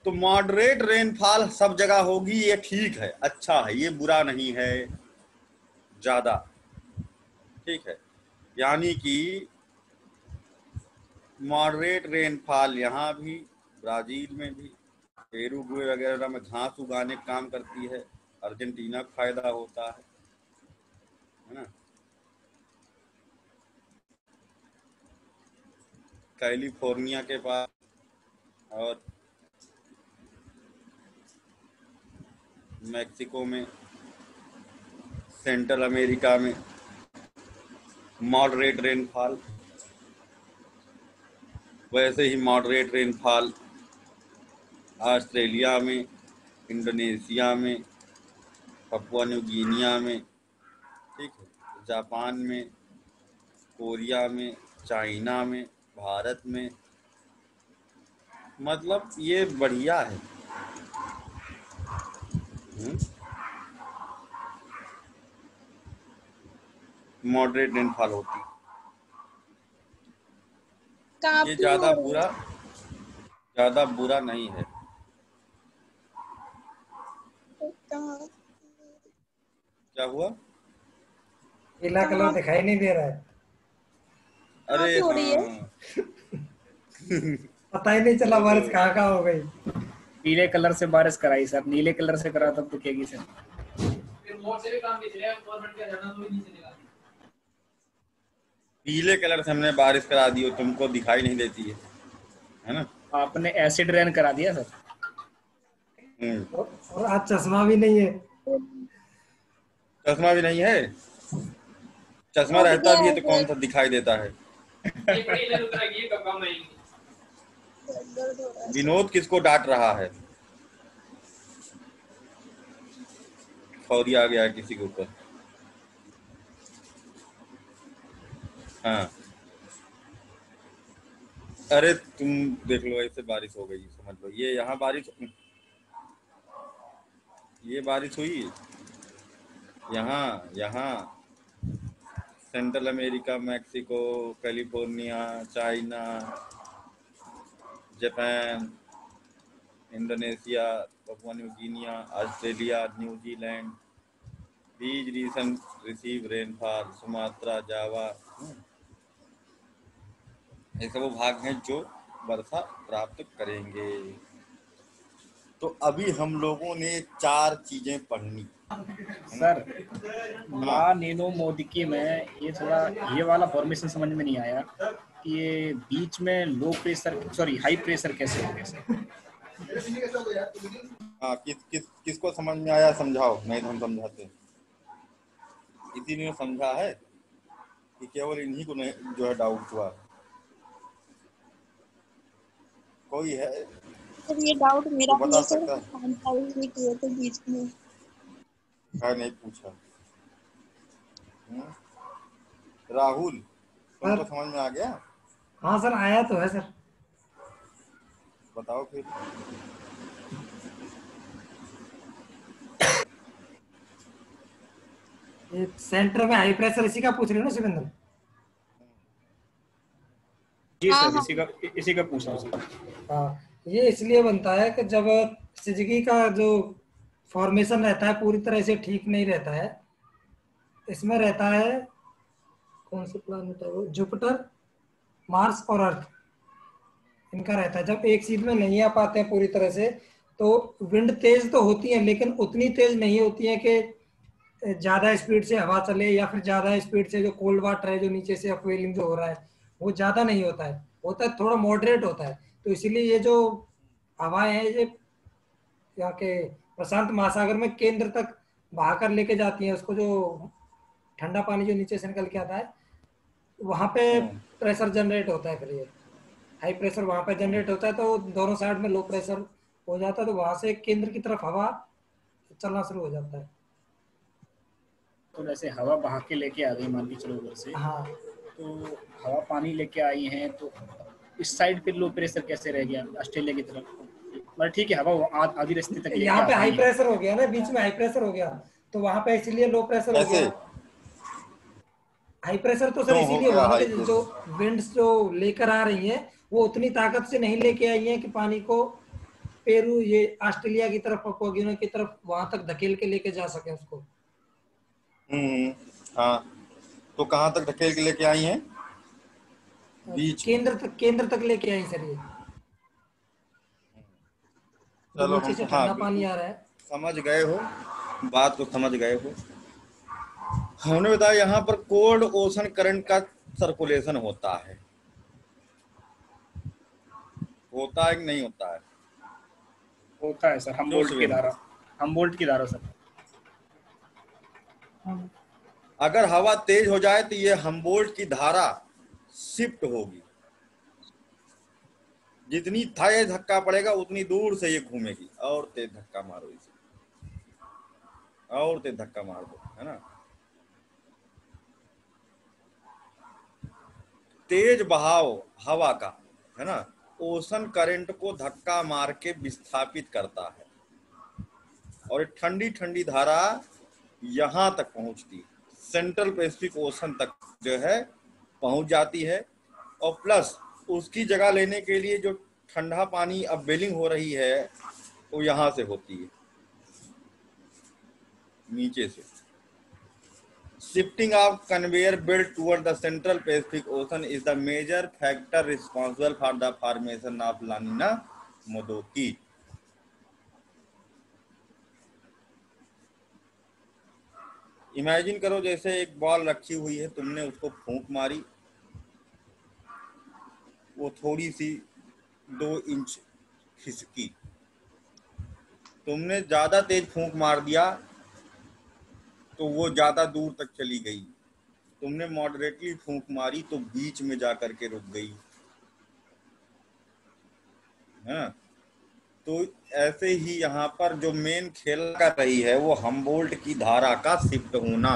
[SPEAKER 1] तो मॉडरेट रेनफॉल सब जगह होगी। ये ठीक है, अच्छा है, ये बुरा नहीं है ज्यादा, ठीक है। यानी कि मॉडरेट रेनफॉल यहाँ भी, ब्राजील में भी, पेरुगुए वगैरह में घास उगाने का काम करती है, अर्जेंटीना को फायदा होता है ना। कैलिफोर्निया के पास और मैक्सिको में, सेंट्रल अमेरिका में मॉडरेट रेनफॉल, वैसे ही मॉडरेट रेनफॉल ऑस्ट्रेलिया में, इंडोनेशिया में, पपुआ न्यू गिनिया में, ठीक है, जापान में, कोरिया में, चाइना में, भारत में। मतलब ये बढ़िया है। मॉडरेट रेनफॉल होती, ये ज्यादा बुरा नहीं है। क्या हुआ?
[SPEAKER 2] पीला कलर दिखाई नहीं दे रहा है।
[SPEAKER 1] अरे
[SPEAKER 5] हाँ।
[SPEAKER 2] पता ही नहीं चला बारिश कहाँ कहाँ हो गई।
[SPEAKER 3] पीले कलर से बारिश कराई सर, नीले कलर से करा तब रुकेगी सर।
[SPEAKER 1] पीले कलर से हमने बारिश करा दी, तुमको दिखाई नहीं देती है ना?
[SPEAKER 3] आपने एसिड रेन करा दिया सर।
[SPEAKER 2] और आज चश्मा भी नहीं है।
[SPEAKER 1] चश्मा भी नहीं है? चश्मा रहता भी है तो कौन सा दिखाई देता है? विनोद किसको डांट रहा है? फौरी आ गया है किसी के ऊपर। हाँ, अरे तुम देख लो, ऐसे बारिश हो गई, समझ लो ये यहाँ बारिश, ये बारिश हुई यहाँ यहाँ central America, Mexico, California, China, Japan, Indonesia, papua New Guinea, Australia, New Zealand, these regions receive rainfall, Sumatra, Java, ऐसे वो भाग हैं जो वर्षा प्राप्त करेंगे। तो अभी हम लोगों ने 4 चीजें पढ़नी।
[SPEAKER 3] सर ला नीनो मोदिकी में ये थोड़ा ये वाला फॉर्मेशन समझ में नहीं आया कि ये बीच में low pressure sorry high pressure कैसे हो गया सर।
[SPEAKER 1] हाँ, किसको समझ में आया समझाओ, नहीं तो हम समझाते हैं। इसीलिए समझा है कि केवल इन्हीं को नहीं जो है डाउट हुआ। कोई है
[SPEAKER 5] सर ये डाउट मेरा
[SPEAKER 1] तो
[SPEAKER 5] भी
[SPEAKER 1] बता
[SPEAKER 5] है सर,
[SPEAKER 1] सकता है?
[SPEAKER 5] नहीं किए थे बीच में।
[SPEAKER 1] नहीं पूछा। राहुल तुमको समझ में आ गया?
[SPEAKER 2] हाँ सर, आया तो है सर।
[SPEAKER 1] बताओ फिर।
[SPEAKER 2] ये सेंटर में हाई प्रेशर इसी का पूछ रहे हो ना शिवेंद्र?
[SPEAKER 3] जी
[SPEAKER 5] हाँ,
[SPEAKER 3] सर इसी का पूछ रहा हूँ सर।
[SPEAKER 2] हाँ, ये इसलिए बनता है कि जब सिजगी का जो फॉर्मेशन रहता है पूरी तरह से ठीक नहीं रहता है। इसमें रहता है कौन से प्लैनेट है वो, जुपिटर, मार्स और अर्थ, इनका रहता है। जब एक सीध में नहीं आ पाते हैं पूरी तरह से तो विंड तेज तो होती है लेकिन उतनी तेज नहीं होती है कि ज्यादा स्पीड से हवा चले, या फिर ज्यादा स्पीड से जो कोल्ड वाटर है जो नीचे से अपवेलिंग जो हो रहा है वो ज्यादा नहीं होता है, थोड़ा मॉडरेट होता है। तो इसीलिए ये जो हवाएं हैं ये यहाँ के प्रशांत महासागर में केंद्र तक बहाकर लेके जाती हैं उसको, जो ठंडा पानी जो नीचे से निकल के आता है वहां पे प्रेशर जनरेट होता है। फिर ये हाई प्रेशर वहां पे जनरेट होता है तो दोनों साइड में लो प्रेशर हो जाता है, तो वहां से केंद्र की तरफ हवा चलना शुरू हो जाता है।
[SPEAKER 3] तो जैसे हवा बहा के लेके आ गई मान के चलो उधर से,
[SPEAKER 2] हाँ,
[SPEAKER 3] तो हवा पानी लेके आई है तो इस साइड पे लो प्रेशर कैसे रह गया ऑस्ट्रेलिया की तरफ? मतलब ठीक है हवा आधी रास्ते तक लेके
[SPEAKER 2] यहाँ पे
[SPEAKER 3] आ
[SPEAKER 2] हाई
[SPEAKER 3] गई है।
[SPEAKER 2] प्रेशर हो गया ना, बीच में हाई प्रेशर हो गया तो वहां पे इसीलिए लो प्रेशर हो
[SPEAKER 1] कैसे?
[SPEAKER 2] गया। हाई प्रेशर तो सर
[SPEAKER 1] क्यों हो
[SPEAKER 2] इसीलिए
[SPEAKER 1] गया
[SPEAKER 2] हुआ ना
[SPEAKER 1] हाई
[SPEAKER 2] कि
[SPEAKER 1] प्रेशर?
[SPEAKER 2] जो विंड्स जो लेकर आ रही हैं वो उतनी ताकत से नहीं लेके आई हैं कि पानी को पेरू ये ऑस्ट्रेलिया की तरफ, पपुआ गिनी की तरफ वहां तक धकेल के लेके जा सके उसको।
[SPEAKER 1] हाँ, तो कहाँ तक धकेल के लेके आई हैं? बीच में।
[SPEAKER 2] केंद्र तक लेके आई सर ये।
[SPEAKER 1] चलो
[SPEAKER 2] नीचे से
[SPEAKER 1] हम हाँ
[SPEAKER 2] ठंडा पानी आ रहा है।
[SPEAKER 1] समझ गए हो, बात को समझ गए हो। हमने बताया यहाँ पर कोल्ड ओशन करंट का सर्कुलेशन होता है कि नहीं होता है?
[SPEAKER 3] होता है सर, हम बोल्ट की धारा सर।
[SPEAKER 1] अगर हवा तेज हो जाए तो ये हम्बोल्ट की धारा शिफ्ट होगी, जितनी तेज धक्का पड़ेगा उतनी दूर से ये घूमेगी। और तेज धक्का मारो इसे, और तेज धक्का मार दो, है ना। तेज बहाव हवा का, है ना, ओशन करंट को धक्का मार के विस्थापित करता है और ठंडी ठंडी धारा यहां तक पहुंचती है, सेंट्रल पैसिफिक ओशन तक जो है पहुंच जाती है। और प्लस उसकी जगह लेने के लिए जो ठंडा पानी अब बेलिंग हो रही है वो यहां से होती है, नीचे से। Shifting of conveyor belt toward the central Pacific Ocean is the major factor responsible for the formation of La Nina Modoki. Imagine करो जैसे एक बॉल रखी हुई है, तुमने उसको फूंक मारी, वो थोड़ी सी 2 इंच खिसकी। तुमने ज्यादा तेज फूंक मार दिया तो वो ज्यादा दूर तक चली गई। तुमने मॉडरेटली फूंक मारी तो बीच में जाकर के रुक गई, है ना। तो ऐसे ही यहाँ पर जो मेन खेल कर रही है वो हम्बोल्ट की धारा का शिफ्ट होना।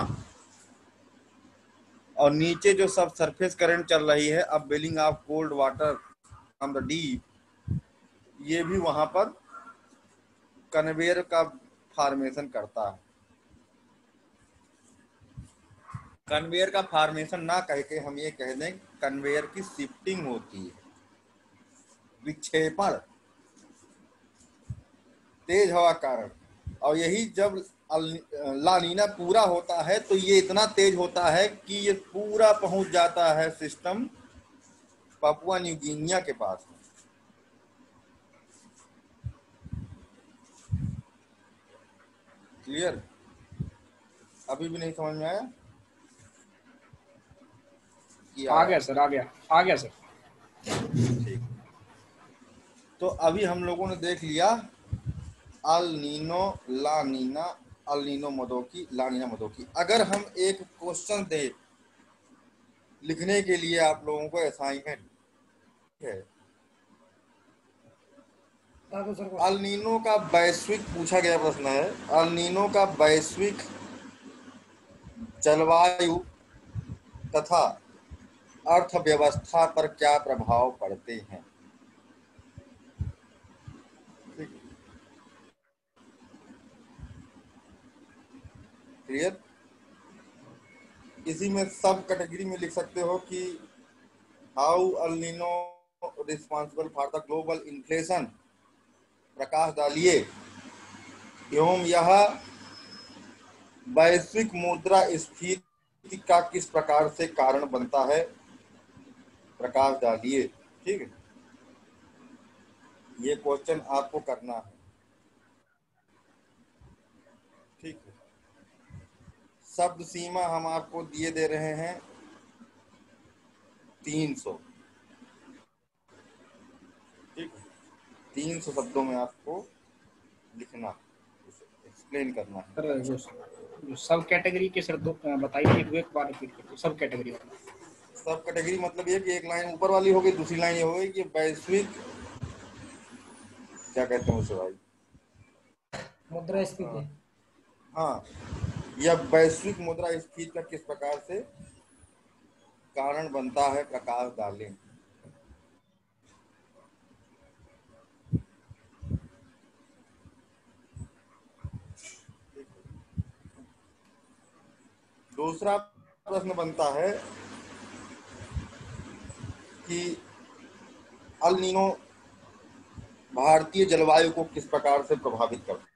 [SPEAKER 1] और नीचे जो सब सरफेस करंट चल रही है, अब welling of cold water from the deep, ये भी वहां पर कन्वेयर का फॉर्मेशन करता है। कन्वेयर का फॉर्मेशन ना कह के हम ये कह दें कन्वेयर की शिफ्टिंग होती है, विक्षेपण तेज हवा कारण। और यही जब लानीना पूरा होता है तो ये इतना तेज होता है कि ये पूरा पहुंच जाता है सिस्टम पापुआ न्यू गिनिया के पास। क्लियर? अभी भी नहीं समझ में आया?
[SPEAKER 3] आ गया सर, आ गया सर।
[SPEAKER 1] ठीक। तो अभी हम लोगों ने देख लिया अल नीनो, ला नीना, अल नीनो मदोकी, ला नीना मदोकी। अगर हम एक क्वेश्चन दे लिखने के लिए आप लोगों को असाइनमेंट है, अल नीनो का वैश्विक पूछा गया प्रश्न है, अल नीनो का वैश्विक जलवायु तथा अर्थव्यवस्था पर क्या प्रभाव पड़ते हैं? क्लियर? इसी में सब कैटेगरी में लिख सकते हो कि how El Nino responsible for the global inflation, प्रकाश डालिए। एवं यह वैश्विक मुद्रा स्फीति का किस प्रकार से कारण बनता है, प्रकाश डालिए। ठीक है, ये क्वेश्चन आपको करना है। ठीक है, शब्द सीमा हम आपको दिए दे रहे हैं 300। ठीक है, 300 शब्दों में आपको लिखना, एक्सप्लेन करना है।
[SPEAKER 3] सर जो सब कैटेगरी के सर दो बताइए, एक बार रिपीट करके सब कैटेगरी वाला।
[SPEAKER 1] सब कैटेगरी मतलब ये कि एक लाइन ऊपर वाली हो गई, दूसरी लाइन ये हो गई कि वैश्विक क्या कहते हैं उसे भाई,
[SPEAKER 2] मुद्रास्फीति।
[SPEAKER 1] हाँ, यह वैश्विक मुद्रास्फीति का किस प्रकार से कारण बनता है, प्रकाश डालें। दूसरा प्रश्न बनता है कि अल नीनो भारतीय जलवायु को किस प्रकार से प्रभावित करता है।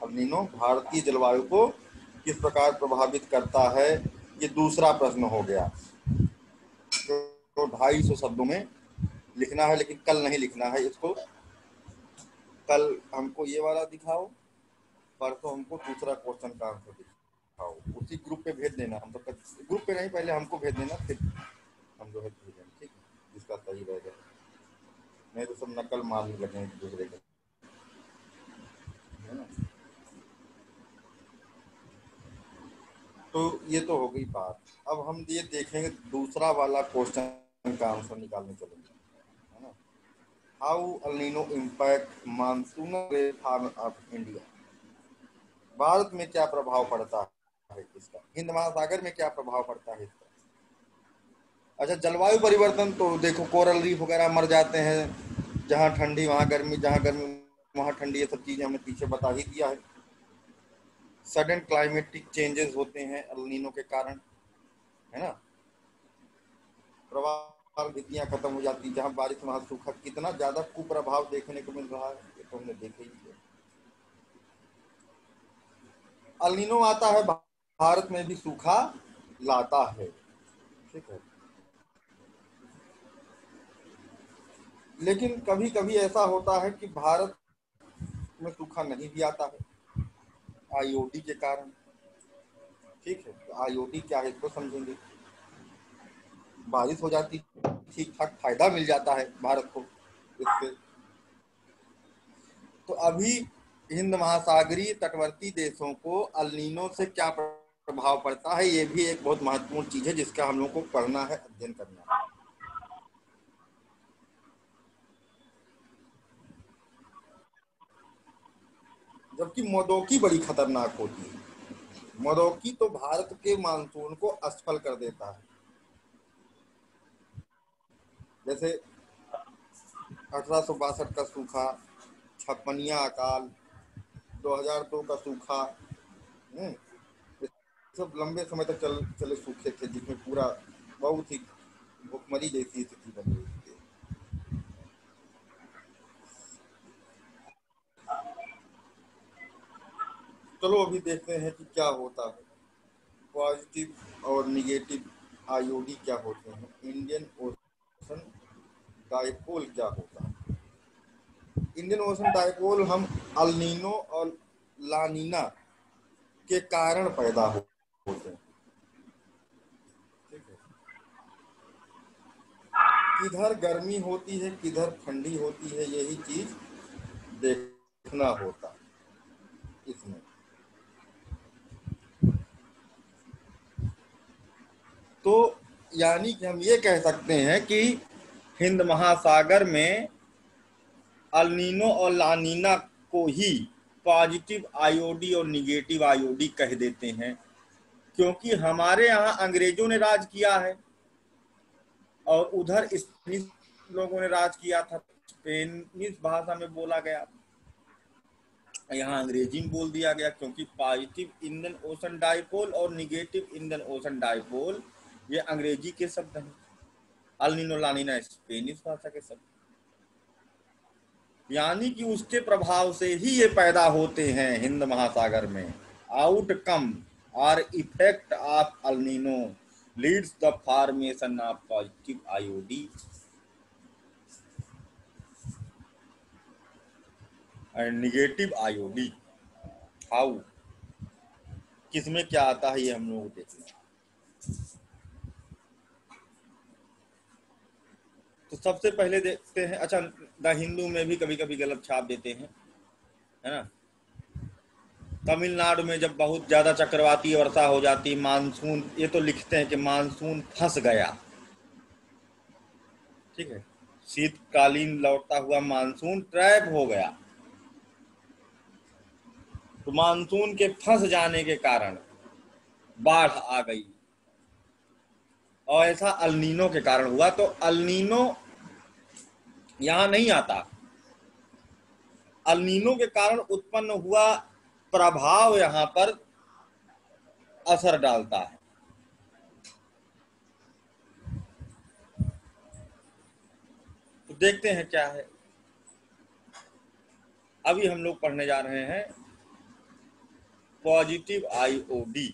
[SPEAKER 1] अल नीनो भारतीय जलवायु को किस प्रकार प्रभावित करता है, ये दूसरा प्रश्न हो गया। तो 250 शब्दों में लिखना है, लेकिन कल नहीं लिखना है इसको। कल हमको ये वाला दिखाओ, परसों हमको दूसरा क्वेश्चन का आंसर दिखाओ, उसी ग्रुप पे भेज देना। हम तो ग्रुप पे नहीं, पहले हमको भेज देना, फिर हम जो है भेजेंगे। ठीक, जिसका सही रहेगा, नहीं तो सब नकल मारने लगे एक दूसरे के, है ना। तो ये तो हो गई बात। अब हम ये देखेंगे दूसरा वाला क्वेश्चन का आंसर निकालने चलेंगे, है ना। How El Nino impact monsoon rainfall of India, Bharat में क्या प्रभाव पड़ता है इसका, हिंद महासागर में क्या प्रभाव पड़ता है इसका। अच्छा, जलवायु परिवर्तन तो देखो, कोरल रीफ वगैरह मर जाते हैं, जहाँ ठंडी वहाँ गर्मी, जहाँ गर्मी वहाँ ठंडी, ये सब चीजें हमने पीछे बता ही दिया है। सडन क्लाइमेटिक चेंजेस होते हैं अल नीनो के कारण, है ना। प्रवाह भित्तियां खत्म हो जाती, जहाँ बारिश वहाँ सूखा, कितना ज्यादा कुप्रभाव देखने को मिल रहा है, ये तो हमने देखा ही है। अल नीनो आता है, भारत में भी सूखा लाता है। ठीक है, लेकिन कभी कभी ऐसा होता है कि भारत में सूखा नहीं भी आता है आईओडी के कारण। ठीक है, तो आईओडी क्या है इसको समझेंगे। बारिश हो जाती, ठीक ठाक फायदा मिल जाता है भारत को इससे। तो अभी हिंद महासागरीय तटवर्ती देशों को अल नीनो से क्या प्रभाव पड़ता है, ये भी एक बहुत महत्वपूर्ण चीज है जिसका हम लोग को पढ़ना है, अध्ययन करना है। जबकि मदोकी बड़ी खतरनाक होती है,
[SPEAKER 8] मरोक्की तो भारत के मानसून को असफल कर देता है। जैसे 1862 का सूखा, छप्पनिया अकाल, 2002 का सूखा, ये सब लंबे समय तक चले सूखे थे, जिसमें पूरा बहुत ही भुखमरी जैसी स्थिति बन रही थी। चलो अभी देखते हैं कि क्या होता है। पॉजिटिव और निगेटिव आईओडी क्या होते हैं, इंडियन ओशन डाइपोल क्या होता है। इंडियन ओशन डाइपोल हम अल नीनो और ला नीना के कारण पैदा होते हैं। ठीक है, किधर गर्मी होती है किधर ठंडी होती है, यही चीज देखना होता इसमें। तो यानी कि हम ये कह सकते हैं कि हिंद महासागर में अल नीनो और ला नीना को ही पॉजिटिव आईओडी और निगेटिव आईओडी कह देते हैं, क्योंकि हमारे यहाँ अंग्रेजों ने राज किया है और उधर स्पेनिश लोगों ने राज किया था। स्पेनिश भाषा में बोला गया, यहाँ अंग्रेजी में बोल दिया गया, क्योंकि पॉजिटिव इंडियन ओशन डाइपोल और निगेटिव इंडियन ओशन डाइपोल ये अंग्रेजी के शब्द हैं। अल नीनो ला नीना स्पेनिश भाषा के शब्द, यानी कि उसके प्रभाव से ही ये पैदा होते हैं हिंद महासागर में। आउटकम और effect of El Nino leads the formation of positive IOD and negative IOD. How, किसमें क्या आता है ये हम लोग देखना। तो सबसे पहले देखते हैं, अच्छा द हिंदू में भी कभी कभी गलत छाप देते हैं, है ना। तमिलनाडु में जब बहुत ज्यादा चक्रवाती वर्षा हो जाती, मानसून, ये तो लिखते हैं कि मानसून फंस गया। ठीक है, शीतकालीन लौटता हुआ मानसून ट्रैप हो गया। तो मानसून के फंस जाने के कारण बाढ़ आ गई, और ऐसा अल नीनो के कारण हुआ। तो अल नीनो यहां नहीं आता, अल नीनो के कारण उत्पन्न हुआ प्रभाव यहां पर असर डालता है। तो देखते हैं क्या है। अभी हम लोग पढ़ने जा रहे हैं पॉजिटिव आईओडी।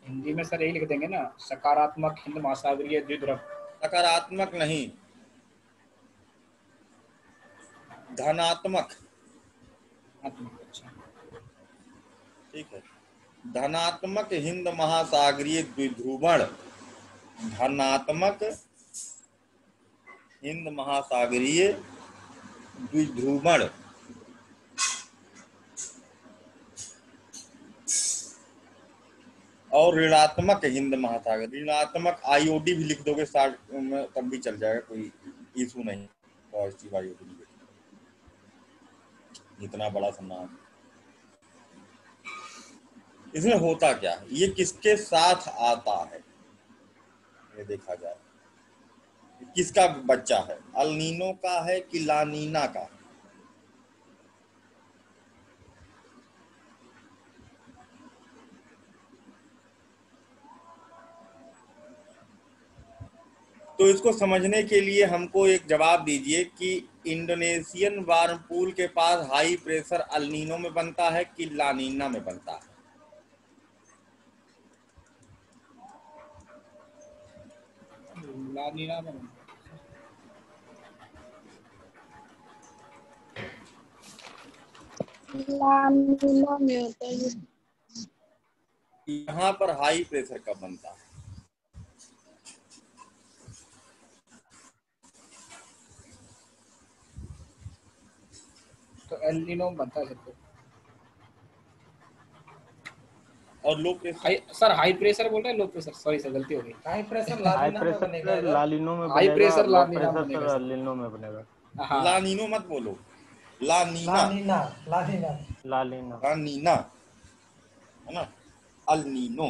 [SPEAKER 3] हिंदी में सर यही लिख देंगे ना, सकारात्मक हिंद महासागरीय द्विध्रुव।
[SPEAKER 1] सकारात्मक नहीं, धनात्मक।
[SPEAKER 3] अच्छा,
[SPEAKER 1] ठीक है, धनात्मक हिंद महासागरीय द्विध्रुवण, धनात्मक हिंद महासागरीय द्विध्रुवण। और ऋणात्मक हिंद महासागर, ऋणात्मक आईओडी भी लिख दोगे साथ में तब भी चल जाएगा, कोई इशू नहीं। पॉजिटिव आईओडी इतना बड़ा सम्मान। इसमें होता क्या है, ये किसके साथ आता है ये देखा जाए। किसका बच्चा है, अल नीनो का है कि ला नीना का। तो इसको समझने के लिए हमको एक जवाब दीजिए कि इंडोनेशियन वार्म पूल के पास हाई प्रेशर अल नीनो में बनता है कि ला नीना में बनता है।
[SPEAKER 3] ला नीना में।
[SPEAKER 5] ला नीना में होता है।
[SPEAKER 1] यहाँ पर हाई प्रेशर कब बनता है?
[SPEAKER 3] तो एल नीनो बनता है सर।
[SPEAKER 1] और low pressure,
[SPEAKER 3] sir high pressure बोल रहे हैं, लो प्रेशर, सॉरी सर गलती हो गई।
[SPEAKER 2] हाई प्रेशर ला नीनो में बनेगा,
[SPEAKER 6] ला नीनो में
[SPEAKER 3] हाई
[SPEAKER 6] बनेगा,
[SPEAKER 3] प्रेशर ला
[SPEAKER 6] लो
[SPEAKER 3] नीना
[SPEAKER 6] प्रेशर
[SPEAKER 3] बनेगा
[SPEAKER 6] सर
[SPEAKER 3] सर।
[SPEAKER 6] ला नीनो में बनेगा।
[SPEAKER 3] हाँ,
[SPEAKER 1] ला नीनो मत बोलो,
[SPEAKER 8] लानीना,
[SPEAKER 2] लानीना, लानीना,
[SPEAKER 6] लालिना।
[SPEAKER 8] लानीना है ना, अल नीनो।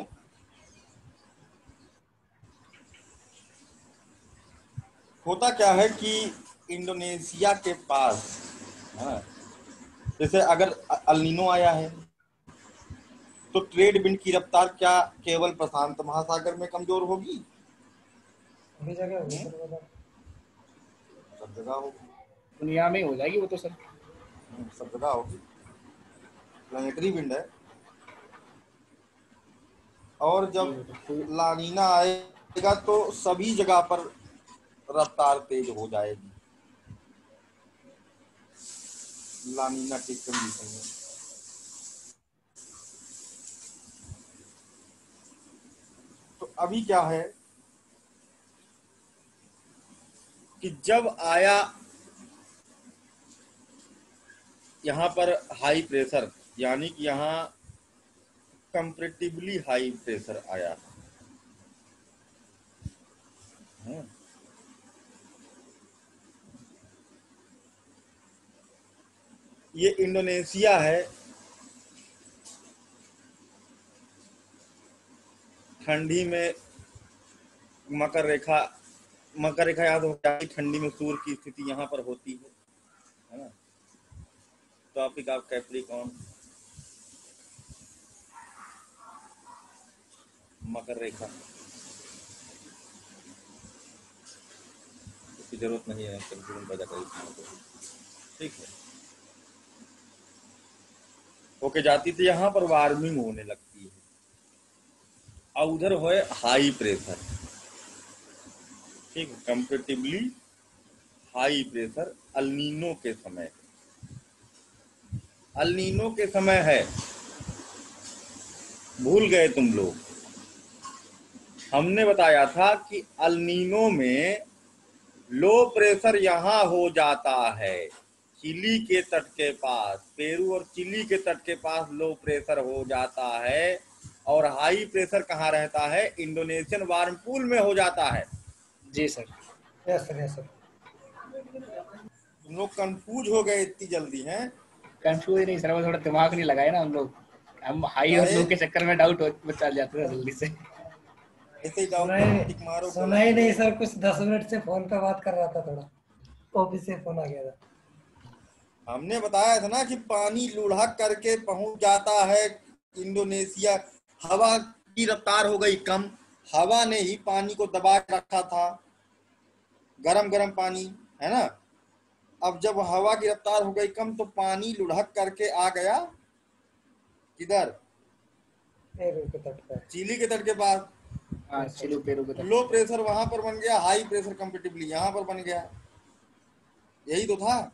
[SPEAKER 8] होता क्या है कि इंडोनेशिया के पास, हाँ, जैसे अगर अल नीनो आया है तो ट्रेड विंड की रफ्तार क्या केवल प्रशांत महासागर में कमजोर होगी?
[SPEAKER 2] अभी जगह होगी सर बता।
[SPEAKER 8] सब जगह होगी,
[SPEAKER 3] दुनिया में हो जाएगी वो तो सर।
[SPEAKER 8] सब जगह होगी, प्लानिटरी विंड है। और
[SPEAKER 3] जी
[SPEAKER 8] जब
[SPEAKER 3] वो तो
[SPEAKER 8] लानीना आएगा तो सभी जगह पर रफ्तार तेज हो जाएगी लानीना की कंडीशन में। तो अभी क्या है कि जब आया यहाँ पर हाई प्रेशर, यानी कि यहाँ कंपैरेटिवली हाई प्रेशर आया है, ये इंडोनेशिया है, ठंडी में मकर रेखा याद हो जाए, ठंडी में सूर्य की स्थिति यहाँ पर होती है ना। टॉपिक ऑफ कैप्रिकॉर्न, मकर रेखा, इसकी जरूरत नहीं है कंफ्यूजन पैदा करेगी, ठीक है। होके जाती तो यहाँ पर वार्मिंग होने लगती है, और उधर हो हाई प्रेशर, ठीक है, कंपेरेटिवली हाई प्रेशर अल्नीनो के समय, अल्नीनो के समय है। भूल गए तुम लोग, हमने बताया था कि अल्नीनो में लो प्रेशर यहाँ हो जाता है, चिली के तट के पास, पेरू और चिली के तट के पास लो प्रेशर हो जाता है, और हाई प्रेशर कहाँ रहता है? इंडोनेशियन वार्म पूल में हो जाता है।
[SPEAKER 3] जी sir.
[SPEAKER 2] Yes sir, yes sir.
[SPEAKER 8] तुम लोग कंफ्यूज हो गए इतनी जल्दी हैं?
[SPEAKER 3] कंफ्यूज नहीं सर, वो थोड़ा दिमाग नहीं लगाए ना हम लोग, हम हाई और लो के चक्कर में डाउट चल जाते थे जल्दी से।
[SPEAKER 8] ऐसे ही टिक मारो,
[SPEAKER 2] सुना ही नहीं सर, कुछ 10 मिनट से फोन पे बात कर रहा था, थोड़ा ऑफिस से फोन आ गया था।
[SPEAKER 8] हमने बताया था ना कि पानी लुढ़क करके पहुंच जाता है इंडोनेशिया, हवा की रफ्तार हो गई कम, हवा ने ही पानी को दबा के रखा था, गरम गरम पानी है ना। अब जब हवा की रफ्तार हो गई कम तो पानी लुढ़क करके आ गया किधर?
[SPEAKER 2] पेरू के तट पे।
[SPEAKER 8] चिली के तट के पास।
[SPEAKER 3] हाँ, चिली पेरू के तट।
[SPEAKER 8] लो प्रेशर वहां पर बन गया, हाई प्रेशर कंपेरेटिवली यहाँ पर बन गया, यही तो था।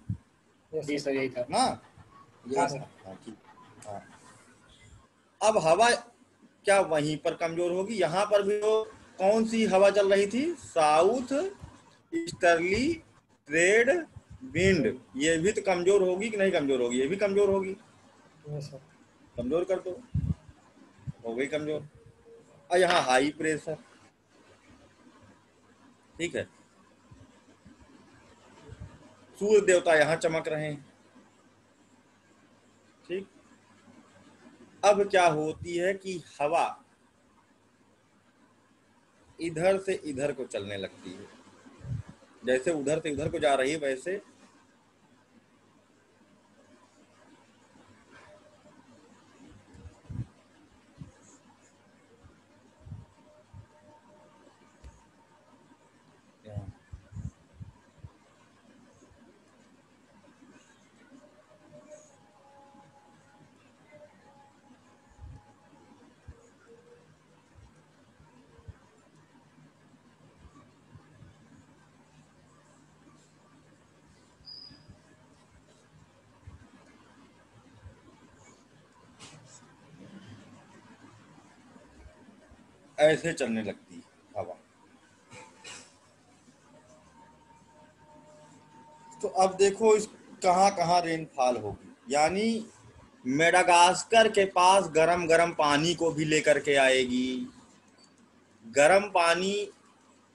[SPEAKER 3] जी सर, यही था
[SPEAKER 8] ना।
[SPEAKER 3] हाँ सर।
[SPEAKER 8] हाँ, ठीक। हाँ। अब हवा क्या वहीं पर कमजोर होगी? यहाँ पर भी तो कौन सी हवा चल रही थी? साउथ ईस्टर्ली ट्रेड विंड, ये भी तो कमजोर होगी कि नहीं कमजोर होगी? ये भी कमजोर होगी। कमजोर कर दो, हो गई कमजोर। और यहाँ हाई प्रेशर, ठीक है, सूर्य देवता यहाँ चमक रहे हैं, ठीक। अब क्या होती है कि हवा इधर से इधर को चलने लगती है, जैसे उधर से इधर को जा रही है वैसे ऐसे चलने लगती है हवा। तो अब देखो इस कहाँ कहाँ रेनफॉल होगी, यानी मेडागास्कर के पास गरम गरम पानी को भी लेकर के आएगी, गरम पानी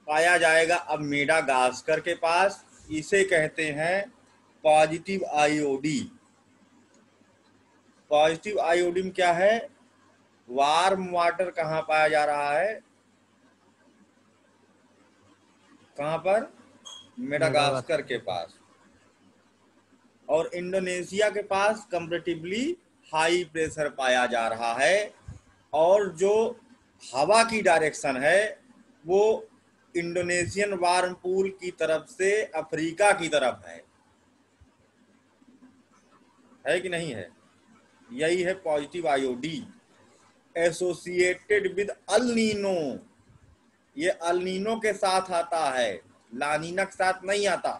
[SPEAKER 8] पाया जाएगा अब मेडागास्कर के पास, इसे कहते हैं पॉजिटिव आईओडी। पॉजिटिव आईओडी में क्या है? वार्म वाटर कहाँ पाया जा रहा है? कहाँ पर? मेडागास्कर के पास। और इंडोनेशिया के पास कंपैरेटिवली हाई प्रेशर पाया जा रहा है, और जो हवा की डायरेक्शन है वो इंडोनेशियन वार्म पूल की तरफ से अफ्रीका की तरफ है कि नहीं है? यही है positive IOD associated with El Nino. ये अल नीनो के साथ आता है, लानीना के साथ नहीं आता।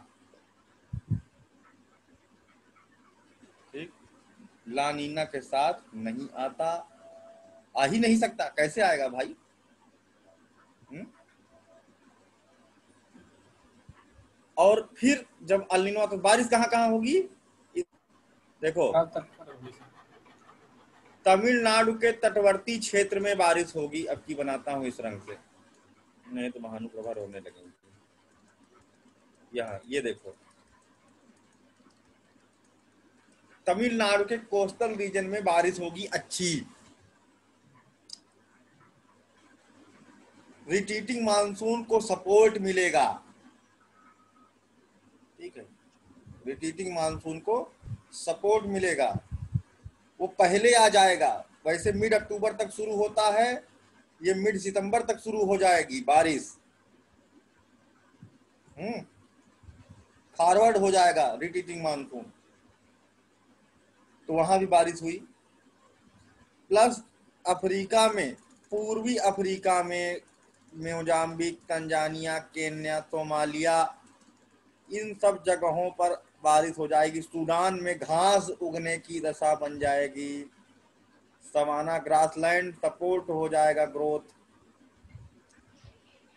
[SPEAKER 8] ठीक, लानीना के साथ नहीं आता, आ ही नहीं सकता। कैसे आएगा भाई? और फिर जब अल नीनो तो बारिश कहाँ कहाँ होगी? देखो, तमिलनाडु के तटवर्ती क्षेत्र में बारिश होगी। अब की बनाता हूं इस रंग से, नहीं तो महानुप्रभा रोने लगेंगे। यहाँ ये देखो, तमिलनाडु के कोस्टल रीजन में बारिश होगी अच्छी। रिट्रीटिंग मानसून को सपोर्ट मिलेगा। ठीक है, रिट्रीटिंग मानसून को सपोर्ट मिलेगा, वो पहले आ जाएगा। वैसे मिड अक्टूबर तक शुरू होता है, ये मिड सितंबर तक शुरू हो जाएगी बारिश। फॉरवर्ड हो जाएगा रिट्रीटिंग मानसून, तो वहां भी बारिश हुई। प्लस अफ्रीका में, पूर्वी अफ्रीका में मोजाम्बिक, तंजानिया, केन्या, सोमालिया, इन सब जगहों पर बारिश हो जाएगी। सूडान में घास उगने की दशा बन जाएगी। सवाना ग्रासलैंड सपोर्ट हो जाएगा, ग्रोथ,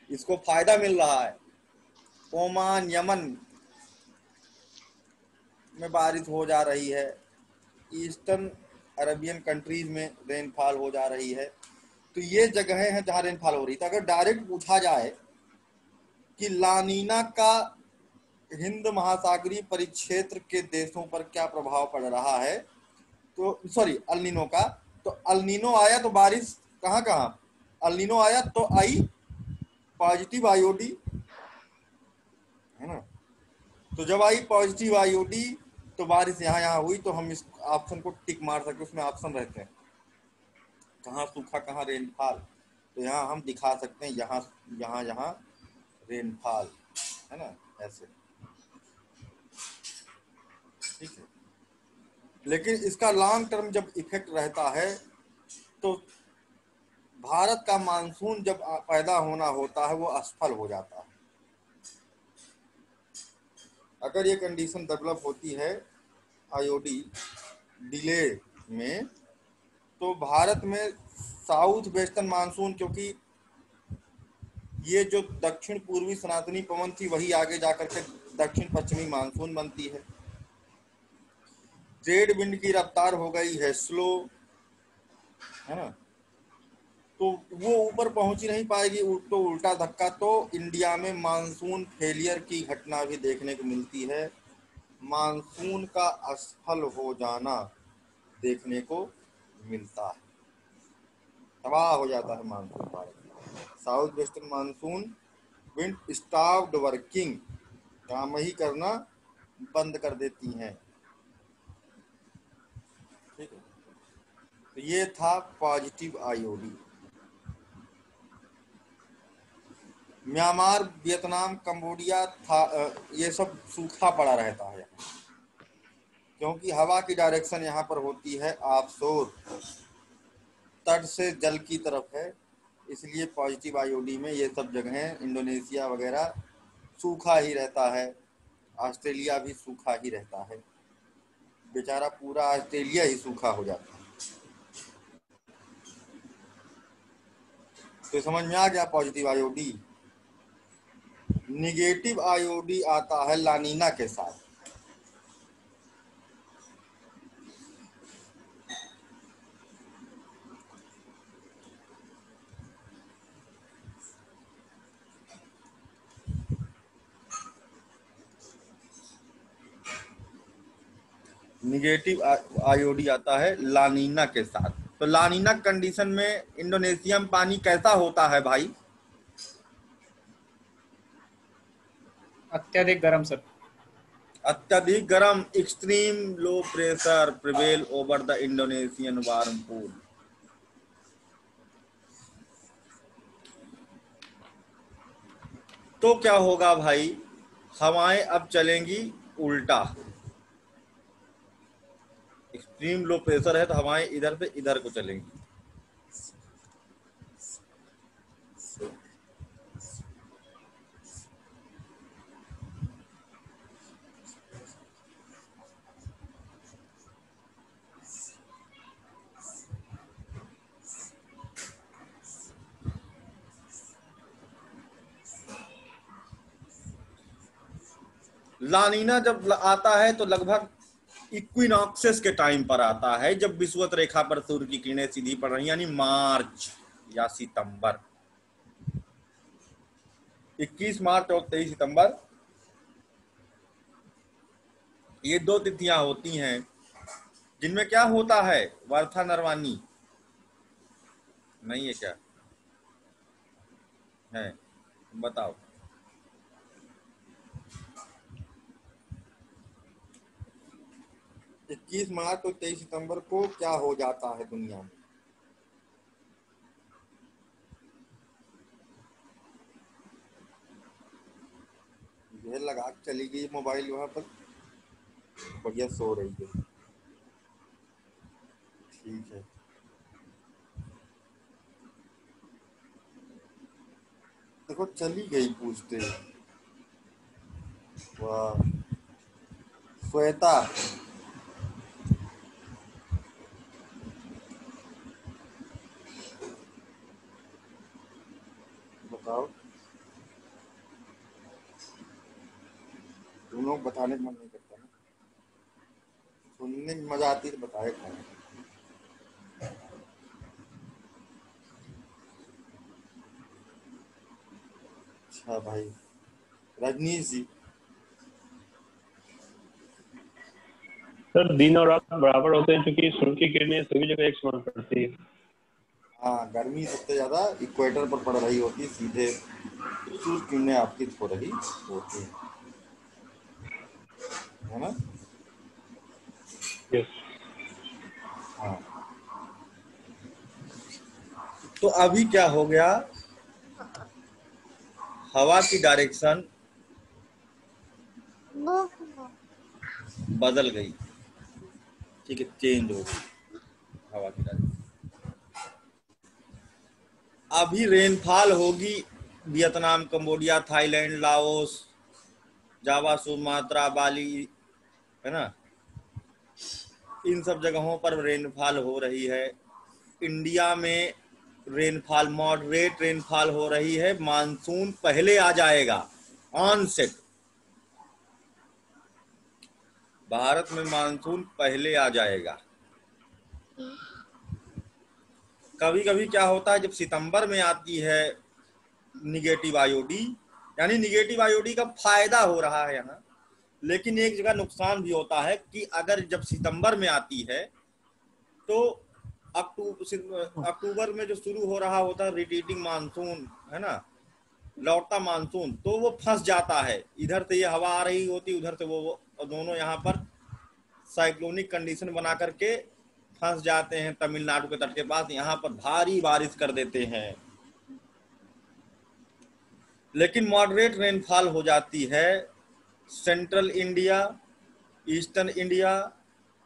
[SPEAKER 8] इसको फायदा मिल रहा है। ओमान, यमन में बारिश हो जा रही है। ईस्टर्न अरबियन कंट्रीज में रेनफॉल हो जा रही है। तो ये जगहें हैं जहां रेनफॉल हो रही है। तो अगर डायरेक्ट पूछा जाए कि लानीना का हिंद महासागरीय परिक्षेत्र के देशों पर क्या प्रभाव पड़ रहा है, तो सॉरी अल नीनो का, तो अल नीनो आया तो बारिश कहाँ कहाँ? अल नीनो आया तो आई पॉजिटिव आईओडी, है ना? तो जब आई पॉजिटिव आईओडी तो बारिश यहाँ हुई। तो हम इस ऑप्शन को टिक मार सकते, उसमें ऑप्शन रहते हैं कहाँ सूखा कहाँ रेनफॉल। तो यहाँ हम दिखा सकते हैं यहाँ रेनफॉल, है ना, ऐसे। ठीक है, लेकिन इसका लॉन्ग टर्म जब इफेक्ट रहता है तो भारत का मानसून जब पैदा होना होता है वो असफल हो जाता है। अगर ये कंडीशन डेवलप होती है आईओडी डिले में, तो भारत में साउथ वेस्टर्न मानसून, क्योंकि ये जो दक्षिण पूर्वी सनातनी पवन थी वही आगे जाकर के दक्षिण पश्चिमी मानसून बनती है। ट्रेड विंड की रफ्तार हो गई है स्लो, है ना, तो वो ऊपर पहुंच ही नहीं पाएगी। तो उल्टा धक्का तो इंडिया में मानसून फेलियर की घटना भी देखने को मिलती है। मानसून का असफल हो जाना देखने को मिलता है, तबाह हो जाता है मानसून भारत में। South western monsoon wind stopped working, काम ही करना बंद कर देती हैं। ठीक है, तो ये था positive IOD. Myanmar, Vietnam, Cambodia था, ये सब सूखा पड़ा रहता है क्योंकि हवा की डायरेक्शन यहाँ पर होती है ऑफशोर, तट से जल की तरफ है। इसलिए पॉजिटिव आईओडी में ये सब जगहें, इंडोनेशिया वगैरह सूखा ही रहता है। ऑस्ट्रेलिया भी सूखा ही रहता है, बेचारा पूरा ऑस्ट्रेलिया ही सूखा हो जाता है। तो समझ में आ गया पॉजिटिव आईओडी। निगेटिव आईओडी आता है लानीना के साथ। निगेटिव आयोडी आता है लानीना के साथ। तो लानीना कंडीशन में इंडोनेशिया में पानी कैसा होता है भाई?
[SPEAKER 3] अत्यधिक गर्म सर।
[SPEAKER 8] अत्यधिक गर्म, extreme low pressure prevail over the Indonesian warm pool. तो क्या होगा भाई, हवाएं अब चलेंगी उल्टा। एक्सट्रीम लो प्रेशर है तो हवाएं इधर से इधर को चलेंगी। लानीना जब आता है तो लगभग इक्विनॉक्सेस के टाइम पर आता है, जब विषुवत रेखा पर सूर्य की किरणें सीधी पड़ रही, यानी मार्च या सितंबर। 21 मार्च और 23 सितंबर ये 2 तिथियां होती हैं जिनमें क्या होता है, वर्षा नरवानी नहीं है क्या है, बताओ। 21 मार्च और 23 सितंबर को क्या हो जाता है दुनिया में? यह लगा के चली गई मोबाइल वहां पर, बढ़िया सो रही है। ठीक है, देखो चली गई पूछते। वाह श्वेता, बताओ। तुम लोग बताने का मन नहीं करता ना, सुनने में मजा आती है तो बताए कौन। अच्छा भाई, रजनीश जी।
[SPEAKER 9] सर दिन और रात बराबर होते हैं क्योंकि सूर्य की किरणें सभी जगह एक समान पड़ती है।
[SPEAKER 8] हाँ, गर्मी सबसे ज्यादा इक्वेटर पर पड़ रही होती है, सीधे सूर्य किरणें आपतित हो रही होती है ना।
[SPEAKER 9] यस।
[SPEAKER 8] हाँ, तो अभी क्या हो गया, हवा की डायरेक्शन बदल गई। ठीक है, चेंज हो गई हवा की डायरेक्शन। अभी रेनफॉल होगी वियतनाम, कंबोडिया, थाईलैंड, लाओस, जावा, सुमात्रा, बाली, है ना, इन सब जगहों पर रेनफॉल हो रही है। इंडिया में रेनफॉल, मॉडरेट रेनफॉल हो रही है। मानसून पहले आ जाएगा, ऑनसेट। भारत में मानसून पहले आ जाएगा। कभी कभी क्या होता है, जब सितंबर में आती है निगेटिव आयोडी, यानी निगेटिव आयोडी का फायदा हो रहा है यहाँ, लेकिन एक जगह नुकसान भी होता है कि अगर जब सितंबर में आती है तो अक्टूबर में जो शुरू हो रहा होता है रिटीटिंग मानसून, है ना, लौटता मानसून, तो वो फंस जाता है। इधर से ये हवा आ रही होती, उधर से वो दोनों यहाँ पर साइक्लोनिक कंडीशन बना करके फंस जाते हैं तमिलनाडु के तट के पास, यहाँ पर भारी बारिश कर देते हैं। लेकिन मॉडरेट रेनफॉल हो जाती है central India, eastern India,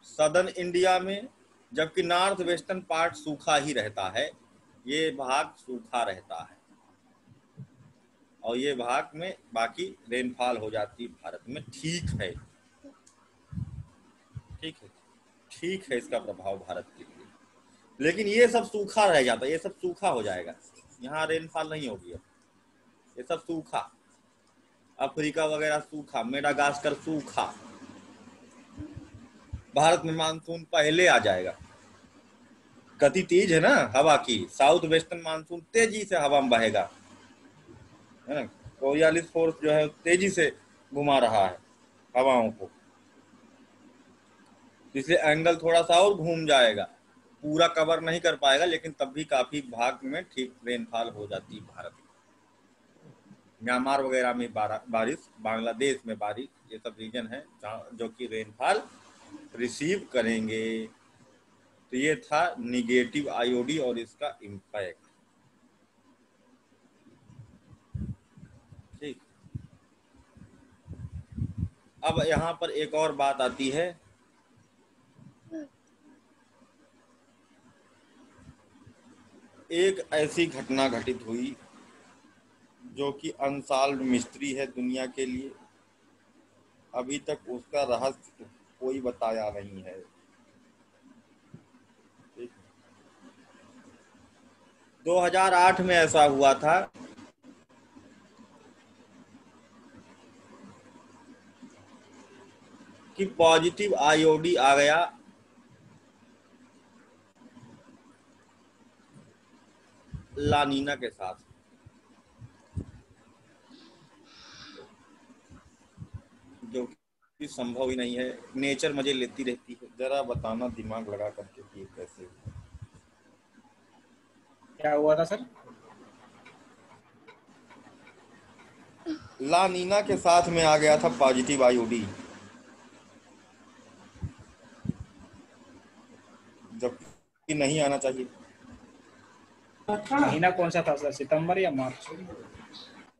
[SPEAKER 8] southern India में, जबकि नॉर्थ वेस्टर्न पार्ट सूखा ही रहता है। ये भाग सूखा रहता है और ये भाग में बाकी रेनफॉल हो जाती है भारत में। ठीक है, ठीक है, ठीक है, इसका प्रभाव भारत के लिए। लेकिन ये सब सूखा रह जाता है, ये सब सूखा हो जाएगा, यहाँ रेनफॉल नहीं होगी। ये सब सूखा, अफ्रीका वगैरह सूखा, मेडागास्कर सूखा। भारत में मानसून पहले आ जाएगा। गति तेज है ना हवा की, साउथ वेस्टर्न मानसून तेजी से हवा में बहेगा, है ना। कोरियालिस फोर्स जो है तेजी से घुमा रहा है हवाओं को, इसलिए एंगल थोड़ा सा और घूम जाएगा, पूरा कवर नहीं कर पाएगा, लेकिन तब भी काफी भाग में ठीक रेनफॉल हो जाती है भारत में। म्यांमार वगैरह में बारिश, बांग्लादेश में बारिश, ये सब रीजन है जो कि रेनफॉल रिसीव करेंगे। तो ये था निगेटिव आईओडी और इसका इम्पैक्ट। ठीक, अब यहाँ पर एक और बात आती है, एक ऐसी घटना घटित हुई जो कि अनसॉल्व्ड मिस्ट्री है दुनिया के लिए, अभी तक उसका रहस्य कोई बताया नहीं है। 2008 में ऐसा हुआ था कि पॉजिटिव आईओडी आ गया लानीना के साथ, जो कि संभव ही नहीं है। नेचर मजे लेती रहती है। जरा बताना दिमाग लगा करके कि कैसे
[SPEAKER 3] क्या हुआ था सर?
[SPEAKER 8] लानीना के साथ में आ गया था पॉजिटिव आईओडी, जबकि नहीं आना चाहिए।
[SPEAKER 3] महीना कौन सा था सर, सितंबर या मार्च?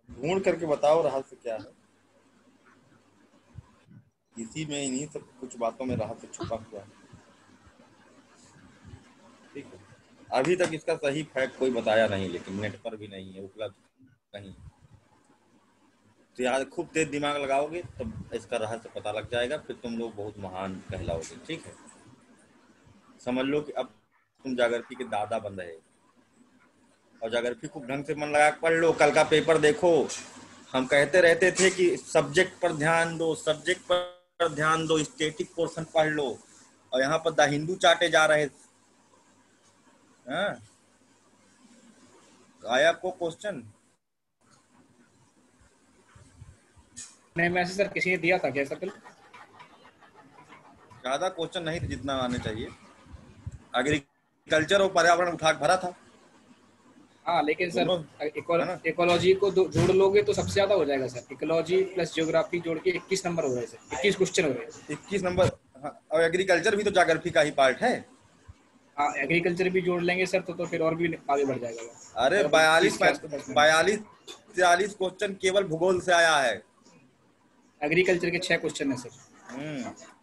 [SPEAKER 8] ढूंढ करके बताओ रहस्य क्या है। इसी में, इन्हीं सब कुछ बातों में रहस्य छुपा हुआ है। ठीक है, अभी तक इसका सही फैक्ट कोई बताया नहीं, लेकिन नेट पर भी नहीं है उपलब्ध कहीं। तो यार खूब तेज दिमाग लगाओगे तब इसका रहस्य पता लग जाएगा, फिर तुम लोग बहुत महान कहलाओगे। ठीक है, समझ लो कि अब तुम जागृति के दादा बन रहे, और जागृति खूब ढंग से मन लगा पढ़ लो। कल का पेपर देखो, हम कहते रहते थे कि सब्जेक्ट पर ध्यान दो, सब्जेक्ट पर ध्यान दो, स्टैटिक पोर्शन पढ़ लो, और यहाँ पर द हिंदू चाटे जा रहे। आया को क्वेश्चन
[SPEAKER 3] नहीं, मैसेज सर किसी ने दिया था क्या सर कल?
[SPEAKER 8] ज्यादा क्वेश्चन नहीं थे जितना आने चाहिए। एग्रीकल्चर और पर्यावरण उठा भरा था।
[SPEAKER 3] हाँ, लेकिन सर इकोलॉजी को जोड़ लोगे तो सबसे ज्यादा हो जाएगा सर। इकोलॉजी प्लस ज्योग्राफी जोड़ के 21 नंबर हो रहे हैं सर, 21 क्वेश्चन हो रहे हैं।
[SPEAKER 8] 21 नंबर। हाँ, और एग्रीकल्चर भी तो ज्योग्राफी का ही पार्ट है।
[SPEAKER 3] हाँ, एग्रीकल्चर भी जोड़ लेंगे सर तो फिर और भी आगे बढ़ जाएगा।
[SPEAKER 8] अरे 42-43 क्वेश्चन केवल भूगोल से आया है।
[SPEAKER 3] एग्रीकल्चर के 6 क्वेश्चन है सर।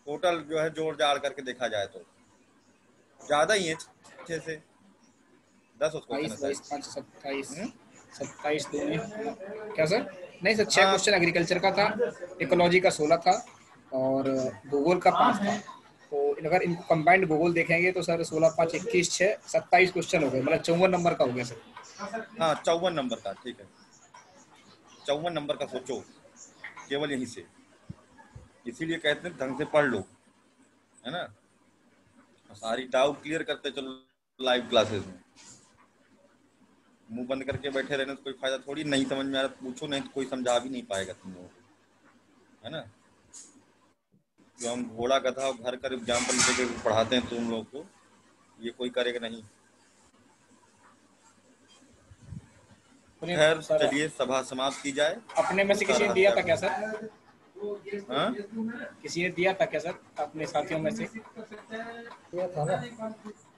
[SPEAKER 8] टोटल जो है जोड़ जाड़ करके देखा जाए तो ज्यादा ही है, 6 से 10
[SPEAKER 3] क्वेश्चन। 27 क्या सर? नहीं सर, 6 क्वेश्चन एग्रीकल्चर का था, इकोलॉजी का 16 था और भूगोल का 5 था। तो अगर इनको कंबाइंड भूगोल देखेंगे तो सर 16, 5, 21, 6, 27 क्वेश्चन हो गए, मतलब 54 नंबर का हो गया सर।
[SPEAKER 8] हाँ, 54 नंबर का। ठीक है, 54 नंबर का सोचो केवल यहीं से। इसीलिए कहते हैं ढंग से पढ़ लो, है ना। सारी डाउट क्लियर करते चलो लाइव क्लासेस में। मुंह बंद करके बैठे रहने से कोई फायदा थोड़ी। नहीं समझ में आ रहा पूछो, नहीं तो कोई समझा भी नहीं पाएगा तुम लोगों को, है ना। जो हम घोड़ा गधा और घर का एग्जाम्पल लेके पढ़ाते हैं तुम लोगों को, ये कोई करेगा नहीं। खैर चलिए, सभा समाप्त की जाए।
[SPEAKER 3] अपने में से किसी ने दिया था क्या सर?
[SPEAKER 8] हाँ,
[SPEAKER 3] किसी ने दिया था क्या सर अपने साथियों में से?
[SPEAKER 2] दिया था ना,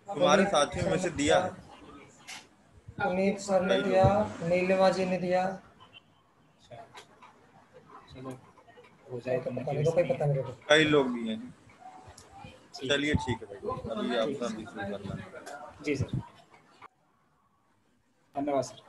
[SPEAKER 8] तुम्हारे साथियों में से दिया है।
[SPEAKER 2] पुनीत सर ने दिया, नीलिमा जी ने दिया।
[SPEAKER 3] चलो हो जाए तो
[SPEAKER 2] पता नहीं।
[SPEAKER 8] कई लोग भी हैं। चलिए ठीक है भाई, अभी आप सब करना।
[SPEAKER 3] जी सर, धन्यवाद सर।